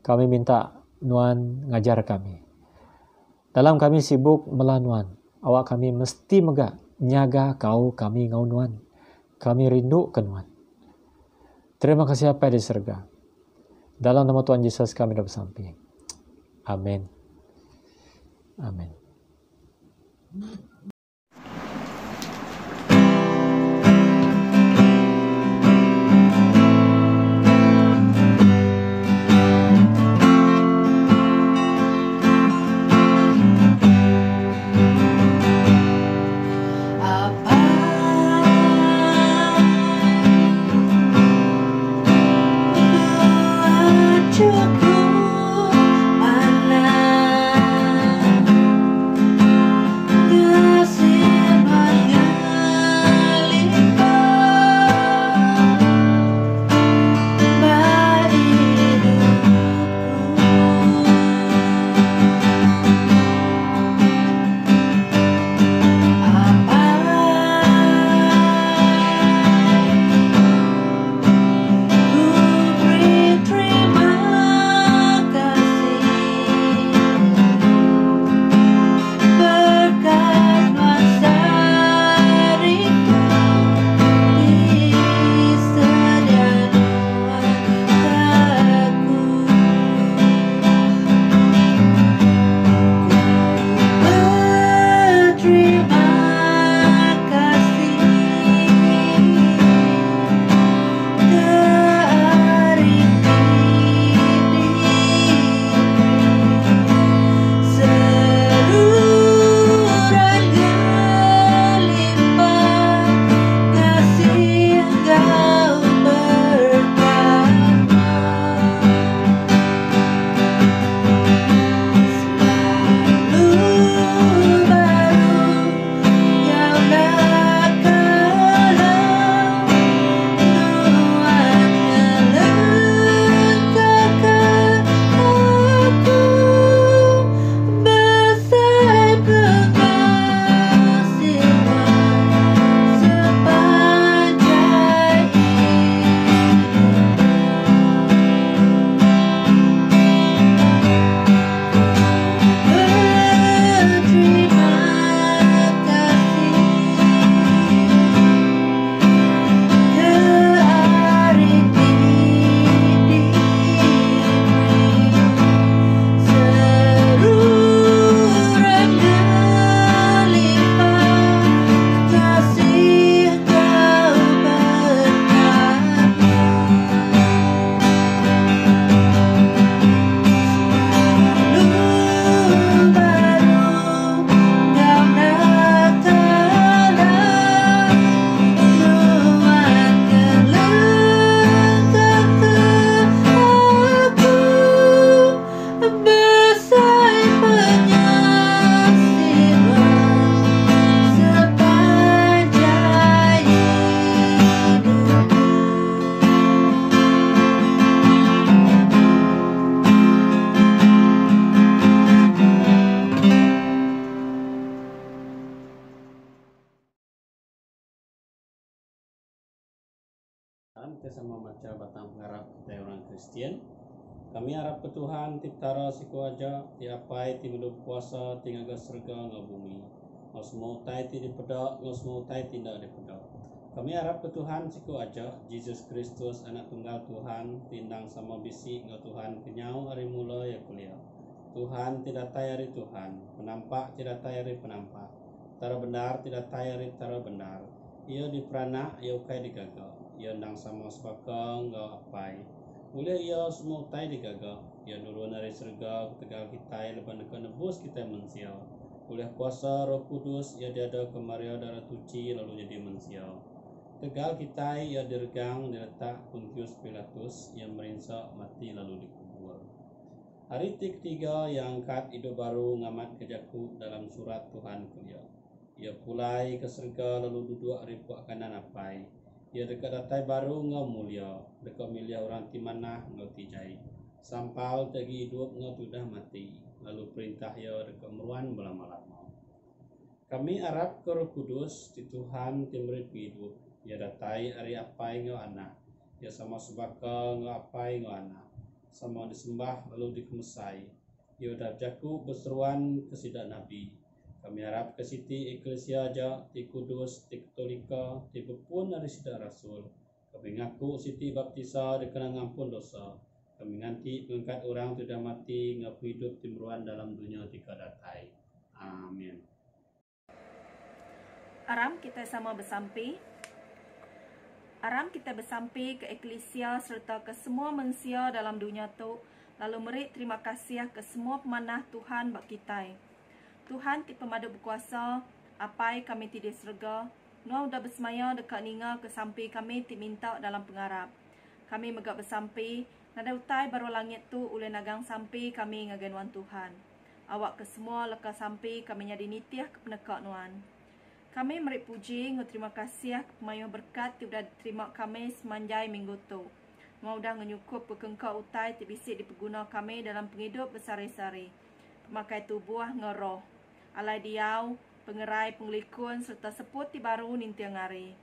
Kami minta Tuhan ngajar kami. Dalam kami sibuk melanuan, awak kami mesti megak nyaga kau kami ngau Tuhan. Kami rindu ke Tuhan. Terima kasih apa di surga. Dalam nama Tuhan Yesus kami dah bersampai. Amin. Amin. Kita sama macam batang pengharap kita orang Kristian. Kami harap ke Tuhan tiptara siku aja tiapai ti hidup puasa tinggal ke surga ngau bumi. Ngau semua utai ti dipedak, ngau semua utai tidak dipedak. Kami harap ke Tuhan siku aja Yesus Kristus anak tunggal Tuhan tindang sama bisi ngau Tuhan kenyau hari mula ya kuliah. Tuhan tidak tay hari Tuhan, penampak tidak tay hari penampak. Tara benar tidak tayari tara benar. Ia diperanak, ia ukai digagak. Ia ndang sama sebakang ngau apai. Mulai ia semua utai digagak. Ia nurun dari surga ketegal kita leban ke nebus kita mensial. Oleh kuasa Roh Kudus ia diada kemaria darah tuci lalu jadi mensial. Tegal kita ia diregang diletak Pontius Pilatus yang merinsak mati lalu dikubur. Hari ketiga yang angkat hidup baru ngamat kejaku dalam surat Tuhan kuliah. Ia pulai ke surga lalu duduk hari puak kanan apai. Ia dekat datai baru ngau mulia, dekat milia orang timanah ngau tijai. Sampal tegi hidup ngau sudah mati, lalu perintah ia dekat meruan belama-lama. Kami harap ke Roh Kudus di Tuhan timrit hidup. Ia datai hari apai ngau anak. Ia sama sebaka ngau apai ngau anak. Sama disembah lalu dikemesai. Ia dah jaku berseruan ke sidak Nabi. Kami harap ke Siti Eklesia aja, ti Kudus, ti Katolika, ti pepun dari sidak Rasul. Kami ngaku Siti Baptisa dikena ngampun dosa. Kami nganti mengangkat orang sudah mati, ngaku hidup timruan dalam dunia tika datai. Amin. Aram kita sama bersampi. Aram kita bersampi ke Eklesia serta ke semua manusia dalam dunia tu. Lalu merik terima kasih ke semua pemanah Tuhan bak kita. Tuhan ti pemadu berkuasa, apai kami ti di surga, nuau dah bersemaya dekat ninga ke sampi kami ti minta dalam pengarap. Kami megak bersampi, nada utai baru langit tu ule nagang sampi kami ngagenuan Tuhan. Awak ke semua lekas sampi kami nyadi nitiah ke penekak nuan. Kami merik puji, terima kasih ke pemayu berkat ti udah terima kami semanjai minggu tu. Nuau dah menyukup pekengkak utai ti bisik dipeguna kami dalam penghidup bersari-sari. Pemakai tubuh ngeroh. Alai diau, pengerai, pengelikun, serta seput ti baru nintiang ngari.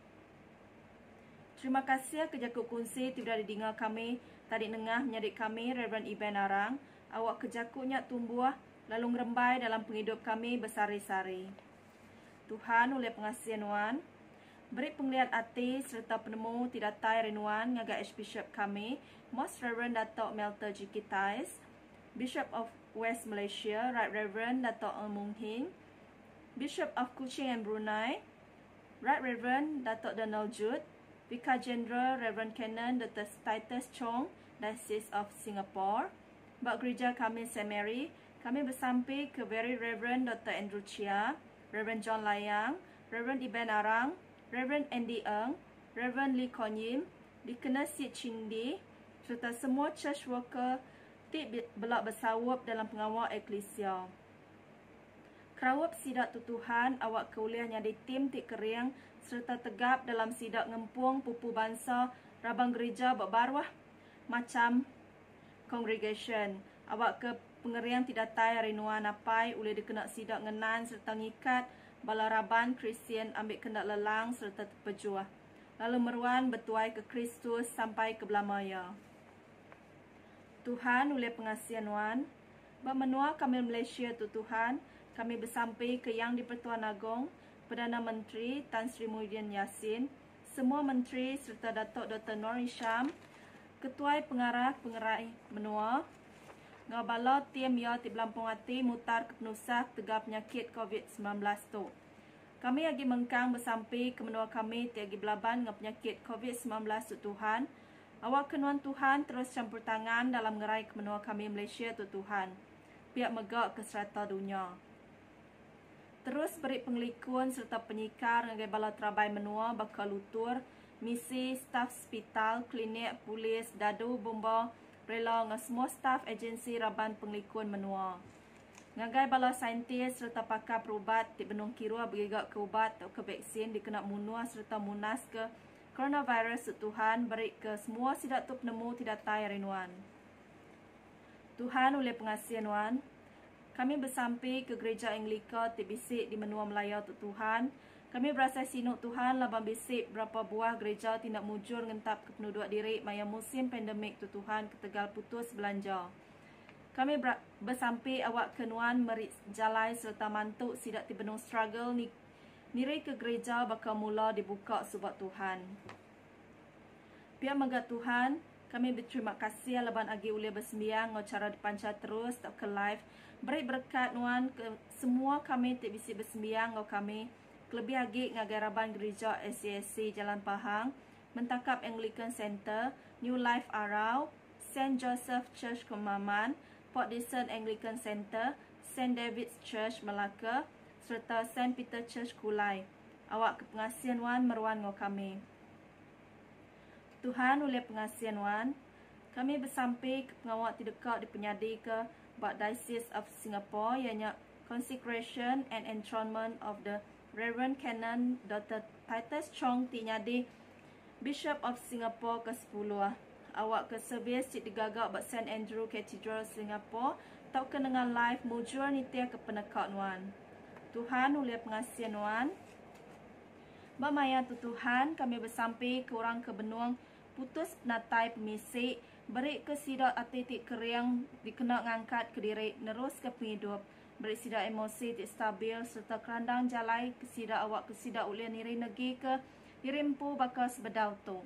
Terima kasih ke Jakub Kunsi tidak didengar kami, tadi nengah menyadik kami, Reverend Iben Arang, awak ke Jakubnya tumbuh, lalu ngerembai dalam penghidup kami bersari-sari. Tuhan oleh pengasihan Nuan, beri penglihat hati serta penemu tidak tai renuan ngaga Archbishop kami, Most Reverend Dato' Melter G. Kitais, Bishop of West Malaysia, Right Reverend Dato' Mung Hing, Bishop of Kuching and Brunei, Right Reverend Dato' Donald Jude, Vicar General Reverend Canon Dr. Titus Chong, Diocese of Singapore. Bak gereja kami St. Mary, kami bersampi ke Very Reverend Dr. Andrew Chia, Reverend John Layang, Reverend Iben Arang, Reverend Andy Eng, Reverend Lee Kon Yim, Deaconess Sid Chindi, serta semua church worker belak bersawap dalam pengawal eklesia. Kerawap sidak tutuhan awak keuliah nyadi tim tik kering serta tegap dalam sidak ngempung pupu bangsa rabang gereja berbaruah macam congregation. Awak ke pengerian tidak tai rinuan apai boleh dikena sidak ngenan serta ngikat bala raban Kristian ambil kendak lelang serta terpejuah. Lalu meruan bertuai ke Kristus sampai ke belamaya. Tuhan oleh pengasihan Wan, menua kami Malaysia tu Tuhan, kami bersampai ke Yang di-Pertuan Agong, Perdana Menteri Tan Sri Muhyiddin Yassin, semua menteri serta Datuk Dr. Nur Hisham, Ketua Pengerai menua, ngabala tim ya di Lampung Hati mutar ke penusah tegap penyakit COVID-19 tu. Kami lagi mengkang bersampai ke menua kami tiagi belaban dengan penyakit COVID-19 tu Tuhan. Awak kenuan Tuhan terus campur tangan dalam ngerai ke menua kami Malaysia tu Tuhan. Biar megak ke serata dunia. Terus beri pengelikun serta penyikar ngagai bala terabai menua bakal lutur, misi, staf hospital, klinik, polis, dadu, bomba, rela dengan semua staf agensi raban pengelikun menua. Ngagai bala saintis serta pakar perubat di benung kirua bergigak ke ubat atau ke vaksin dikena munua serta munas ke coronavirus Tuhan beri ke semua sidak tu penemu tidak tai rinuan. Tuhan oleh pengasihan Wan, kami bersampai ke gereja Anglika Tibisik di Menua Melaya tu Tuhan. Kami berasa sinuk Tuhan labang bisik berapa buah gereja tindak mujur ngentap ke penduduk diri maya musim pandemik tu Tuhan ketegal putus belanja. Kami bersampai awak kenuan merik jalai serta mantuk sidak ti benung struggle ni niri ke gereja bakal mula dibuka sebab Tuhan. Biar megat Tuhan, Kami berterima kasih laban agi uli bersembiang cara dipancar terus tak ke live. Beri berkat nuan ke semua kami tak bisi bersembiang kami. Kelebih agi ngagaraban gereja SCSC Jalan Pahang, Mentakap Anglican Center, New Life Arau, St. Joseph Church Kemaman, Port Dickson Anglican Center, St. David's Church Melaka, serta St. Peter Church Kulai. Awak ke pengasihan wan meruan ngo kami. Tuhan oleh pengasihan wan, kami bersampai ke pengawak tidak di penyadi ke Bak Diocese of Singapore, ianya Consecration and Enthronement of the Reverend Canon Dr. Titus Chong Tinyadi, Bishop of Singapore ke-10. Awak ke servis cik digagak Bak St. Andrew Cathedral Singapore, tau ke dengan live mujur nitia ke penekak wan. Tuhan oleh pengasihan wan, Bamaya tu Tuhan, kami bersampai ke orang ke benuang putus penatai pemisik, beri ke sidak atitik keriang dikena ngangkat ke diri, nerus ke penghidup, beri sidak emosi tik stabil, serta kerandang jalai ke sidak awak ke sidak ulian niri negi ke dirimpu bakal sebedau tu.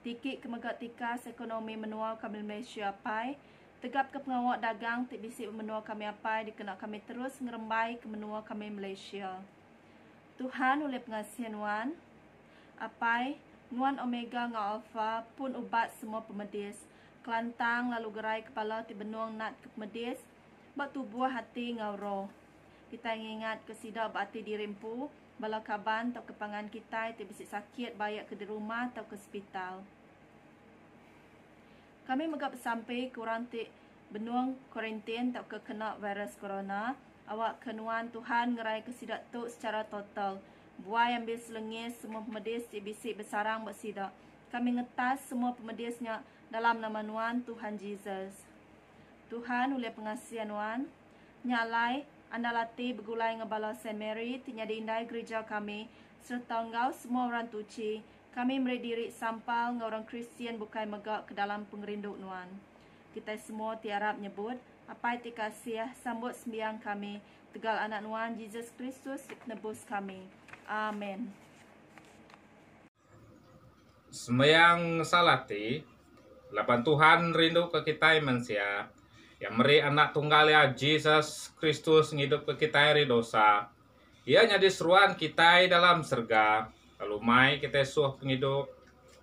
Tikik ke megak tikas ekonomi menua kami Malaysia apai, tegap ke pengawak dagang tik bisik menua kami apai, dikena kami terus ngerembai ke menua kami Malaysia. Tuhan oleh pengasihan wan, apai, nuan omega ngau alfa pun ubat semua pemedis, kelantang lalu gerai kepala ti benuang nat ke pemedis, bak tubuh hati ngau roh. Kita ingat ke sidak bak hati dirimpu, bala kaban tau kepangan kita ti bisik sakit bayak ke di rumah tau ke hospital. Kami megap sampai ke orang ti benuang kuarantin tau ke kena virus corona. Awak kenuan Tuhan ngerai ke sidak tu secara total. Buai ambil selengis semua pemedis di bisik bersarang bersidak. Kami ngetas semua pemedisnya dalam nama Nuan Tuhan Jesus. Tuhan oleh pengasihan Nuan, nyalai anda latih bergulai ngebala St. Mary tinya diindai gereja kami, serta engkau semua orang tuci. Kami beri diri sampal ngorang Kristian bukai megak ke dalam pengerinduk Nuan. Kita semua tiarap nyebut, apa ti kasih sambut sembiang kami, tegal anak Nuan Jesus Kristus nebus kami. Amin. Sembayang salati, lapan Tuhan rindu ke kita manusia, yang meri anak tunggal ya Jesus Kristus ngidup ke kita dari dosa. Ia nyadi seruan kita dalam serga, lalu mai kita suah penghidup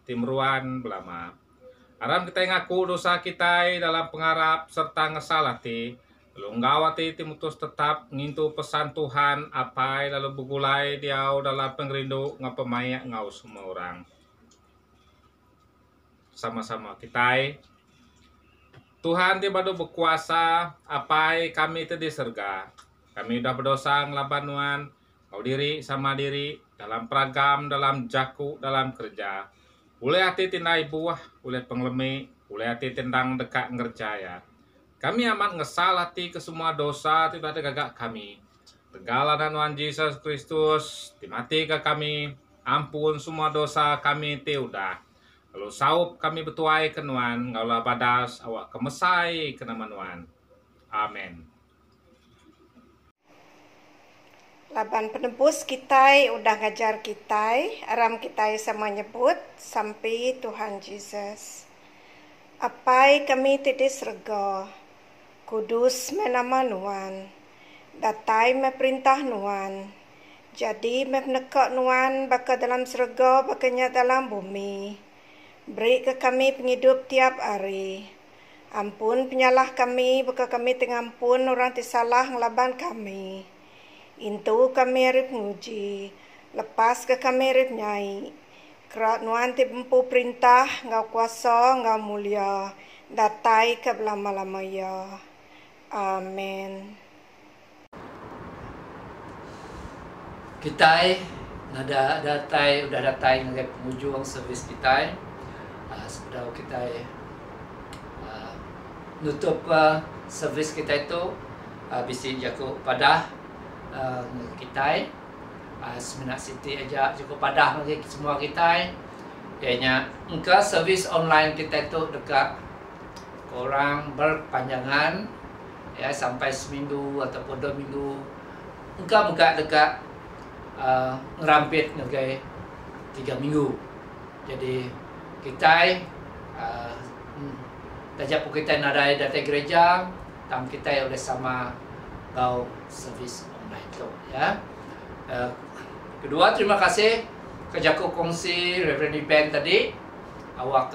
timruan belama. Aram kita ngaku dosa kita dalam pengarap serta ngesalati, lalu nggawati timutus tetap ngintu pesan Tuhan apai lalu begulai diau dalam pengerindu ngapemaya ngau semua orang. Sama-sama kita Tuhan tibadu berkuasa apai kami itu di surga. Kami udah berdosa ngelabanuan kau diri sama diri dalam peragam, dalam jaku, dalam kerja. Ule hati tindai buah, ule penglemi, ule hati tendang dekat ngerjaya. Kami amat ngesal hati ke semua dosa tidak ada gagak kami. Tegala dan Tuhan Yesus Kristus, dimati ke kami, ampun semua dosa kami ti udah. Lalu saup kami betuai ke Nuan, ngaulah badas awak kemesai ke nama Nuan. Amin. Laban penebus kita udah ngajar kita, aram kita sama nyebut sampai Tuhan Yesus. Apai kami tidi serga, kudus menama Nuan, datai me perintah Nuan, jadi me penekak Nuan baka dalam serga bakanya dalam bumi. Beri ke kami penghidup tiap hari. Ampun penyalah kami baka kami tengampun orang tisalah ngelaban kami. Intu kami arif nguji, lepas ke kami arif nyai. Kerak Nuan ti empu perintah, ngau kuasa, ngau mulia, datai ke belama-lama ya. Amin. Kita udah datai ngagai penghujung servis kita. Sudah kita nutup servis kita itu bisi jago pada kita seminat Siti aja cukup padah bagi semua kita. Ianya engkau servis online kita itu dekat orang berpanjangan ya sampai seminggu ataupun 2 minggu. Engkau muka dekat ngerampit ngagai 3 minggu. Jadi kita tajak pun kita nadai datang gereja, tam kita oleh sama kau servis online tu ya. Kedua, terima kasih kejaku kongsi Reverend Iben tadi. Awak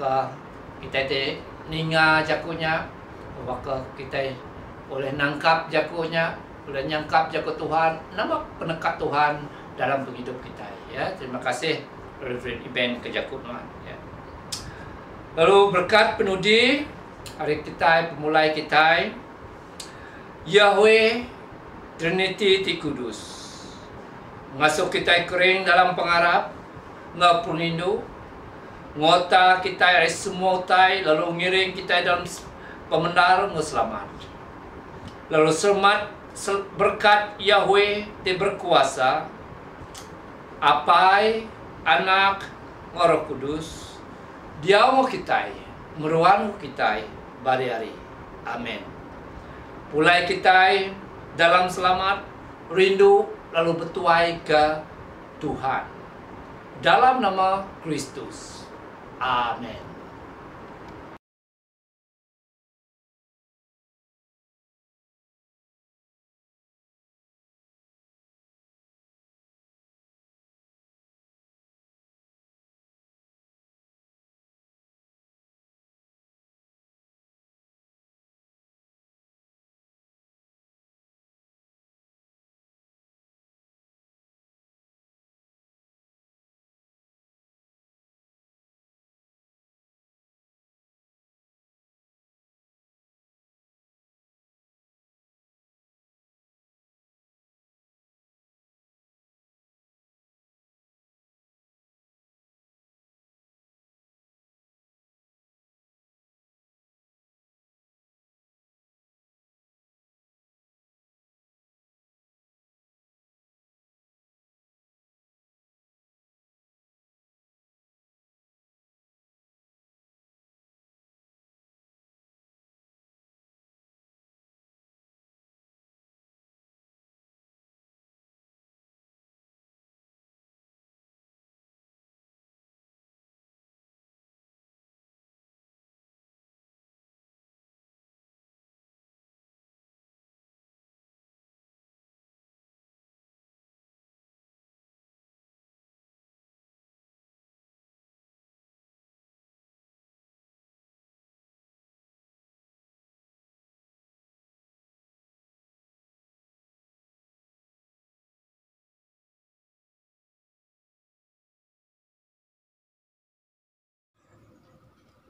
kita te ninga jakunya, awak kita oleh nangkap jakunya, oleh nyangkap jaku Tuhan, nama penekat Tuhan dalam hidup kita ya. Terima kasih Reverend Iben kejaku Tuhan ya. Lalu berkat penudi hari kita pemulai kita, Yahweh Trinity Ti Kudus ngasuh kita kering dalam pengarap ngapunindu ngota kita dari semua tai lalu ngiring kita dalam pemendar selamat. Lalu selamat berkat Yahweh Ti berkuasa apai anak Roh Kudus dia mau kita meruan kita hari-hari. Amin. Pulai kita dalam selamat rindu lalu bertuai ke Tuhan dalam nama Kristus. Amin.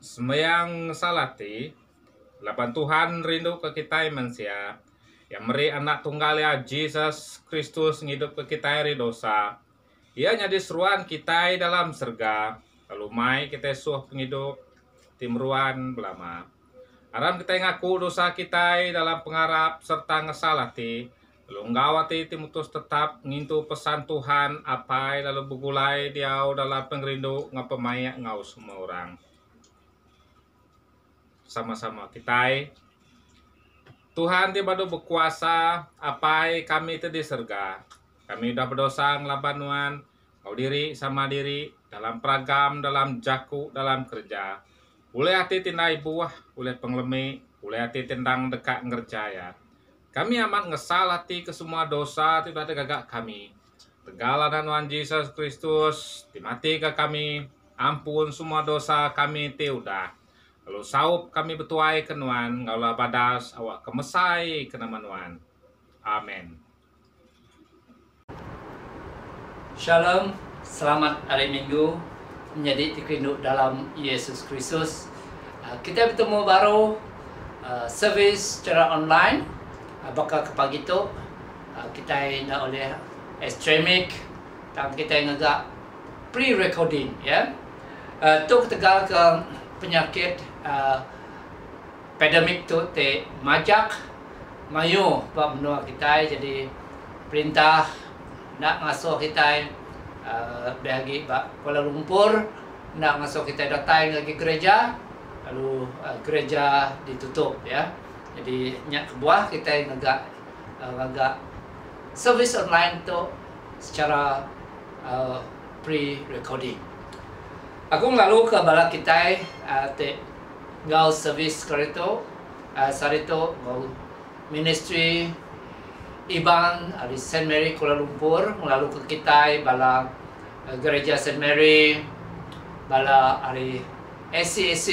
Sembayang salati, laban Tuhan rindu ke kita manusia, yang meri anak tunggal ya Jesus Kristus ngidup ke kita dari dosa. Ia jadi seruan kita dalam serga, lalu mai kita suh penghidup timruan belama. Aram kita ngaku dosa kita dalam pengarap serta ngesalati, lalu ngawati timutus tetap ngintu pesan Tuhan apai lalu begulai diau dalam pengrindu ngapemayak ngau semua orang. Sama-sama kita Tuhan tiba berkuasa apai kami itu di surga. Kami udah berdosa ngelabanuan kau diri sama diri dalam peragam, dalam jaku, dalam kerja. Boleh hati tindai buah, boleh penglemi, boleh hati tendang dekat ngerjaya. Kami amat ngesal hati ke semua dosa tidak ada gagak kami. Tegala dan Tuhan Yesus Kristus dimati ke kami, ampun semua dosa kami udah. Lalu saup kami betuai kenuan, ngaulah badas awak kemesai kenamanuan. Amin. Shalom, selamat hari Minggu menjadi dikerindu dalam Yesus Kristus. Kita bertemu baru servis secara online. Bakal ke pagi tu kita nak oleh streaming dan kita ngagak pre-recording ya. Tu ketegal ke penyakit pandemik tu te majak mayu buat menua kita, jadi perintah nak ngasuh kita bagi Kuala Lumpur, nak ngasuh kita datang lagi gereja, lalu gereja ditutup ya. Jadi nyak kebuah kita ngagak servis online tu secara pre-recording. Aku lalu ke bala kita te ngau servis kereta sarito ngau ministry Iban di St. Mary Kuala Lumpur melalui ke kita bala gereja St. Mary bala ari SCAC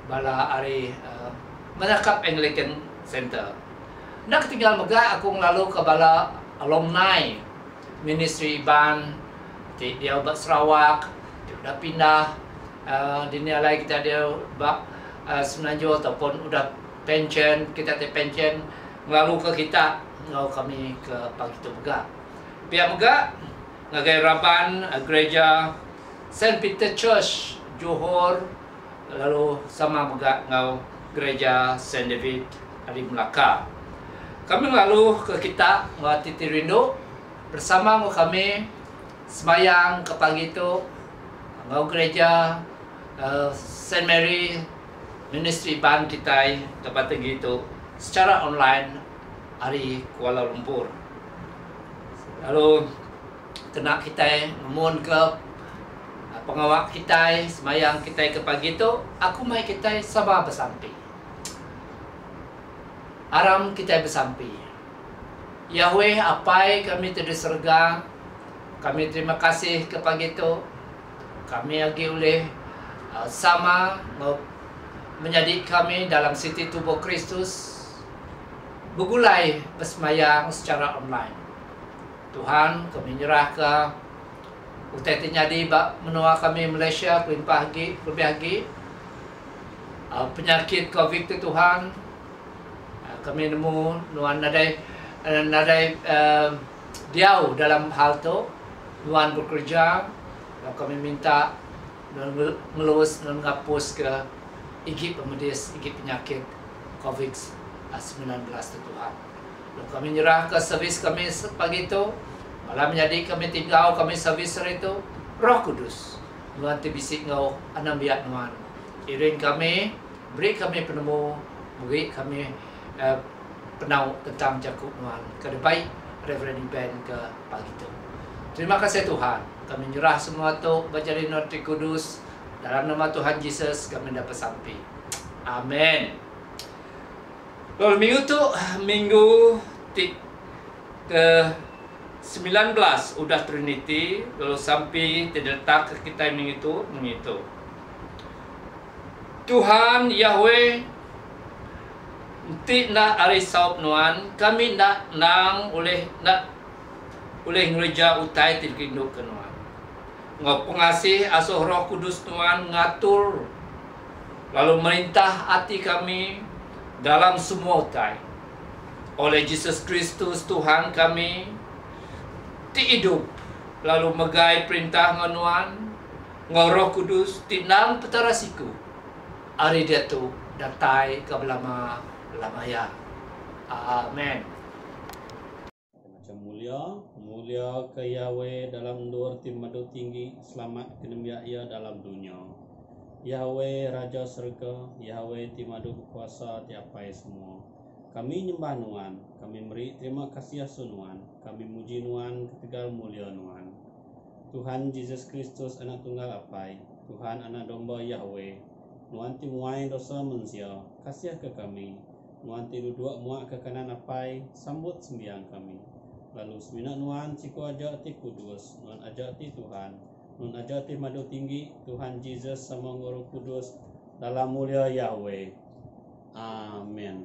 bala ari menakap Anglican Center. Nak tinggal mega aku lalu ke bala alumni ministry Iban dia buat Sarawak dia udah pindah di nilai kita dia bak Semenanjung ataupun udah pension kita pension lalu ke kita ngau kami ke pagi tu mega pihak mega ngagai raban gereja St. Peter Church Johor lalu sama mega ngau gereja St. David di Melaka. Kami lalu ke kita ngau Titi Rindu bersama ngau kami sembahyang ke pagi tu ngau gereja St. Mary Ministry Ban kita tempat tinggi itu secara online hari Kuala Lumpur. Lalu kena kita memohon ke pengawal kita semayang kita ke pagi itu aku mai kita sama bersampi. Aram kita bersampi. Yahweh apai kami tidak serga. Kami terima kasih ke pagi itu. Kami lagi oleh sama menjadi kami dalam siti tubuh Kristus bergulai bersemayang secara online. Tuhan kami nyerah ke utai terjadi menua kami Malaysia lebih lagi penyakit COVID itu Tuhan kami nemu nuan nadai diau dalam hal tu nuan bekerja dan kami minta ngelus dan ngapus ke igi pemedis, igi penyakit COVID-19 itu Tuhan. Dan kami nyerah ke servis kami pagi itu, malah menjadi kami tinggal kami servis itu Roh Kudus. Nuan tibisik ngau anam biak nuan. Iring kami, beri kami penemu, beri kami penau tentang Jakub nuan. Kedepai Reverend Ben ke pagi itu. Terima kasih Tuhan. Kami nyerah semua tu berjali Nurti Kudus. Dalam nama Tuhan Yesus kami dapat sampai. Amin. Lalu minggu tu minggu ke 19 udah Trinity. Lalu sampai terletak ke kita minggu itu. Tuhan Yahweh ti na arisaup nuan kami nak nang oleh gereja utai tilkinduk ke nuan. Ngau pengasih asuh Roh Kudus Tuhan ngatur lalu merintah hati kami dalam semua utai oleh Yesus Kristus Tuhan kami ti hidup lalu megai perintah nganuan ngau Roh Kudus tinang petarasiku hari dia tu datai ke belama lamaya. Amin. Mulia ke Yahweh dalam nur timadu tinggi, selamat kenemia ia dalam dunia. Yahweh Raja Surga, Yahweh timadu berkuasa tiapai semua. Kami nyembah nuan, kami beri terima kasih nuan, kami muji nuan ketegal mulia nuan. Tuhan Yesus Kristus anak tunggal apai, Tuhan anak domba Yahweh, nuan timuai dosa manusia, kasih ke kami, nuan ti duduk muak ke kanan apai, sambut sembiang kami. Lalu semina nuan ciku aja ti kudus, nuan aja ti Tuhan, nuan aja ti madu tinggi, Tuhan Yesus sama Roh Kudus dalam mulia Yahweh. Amin.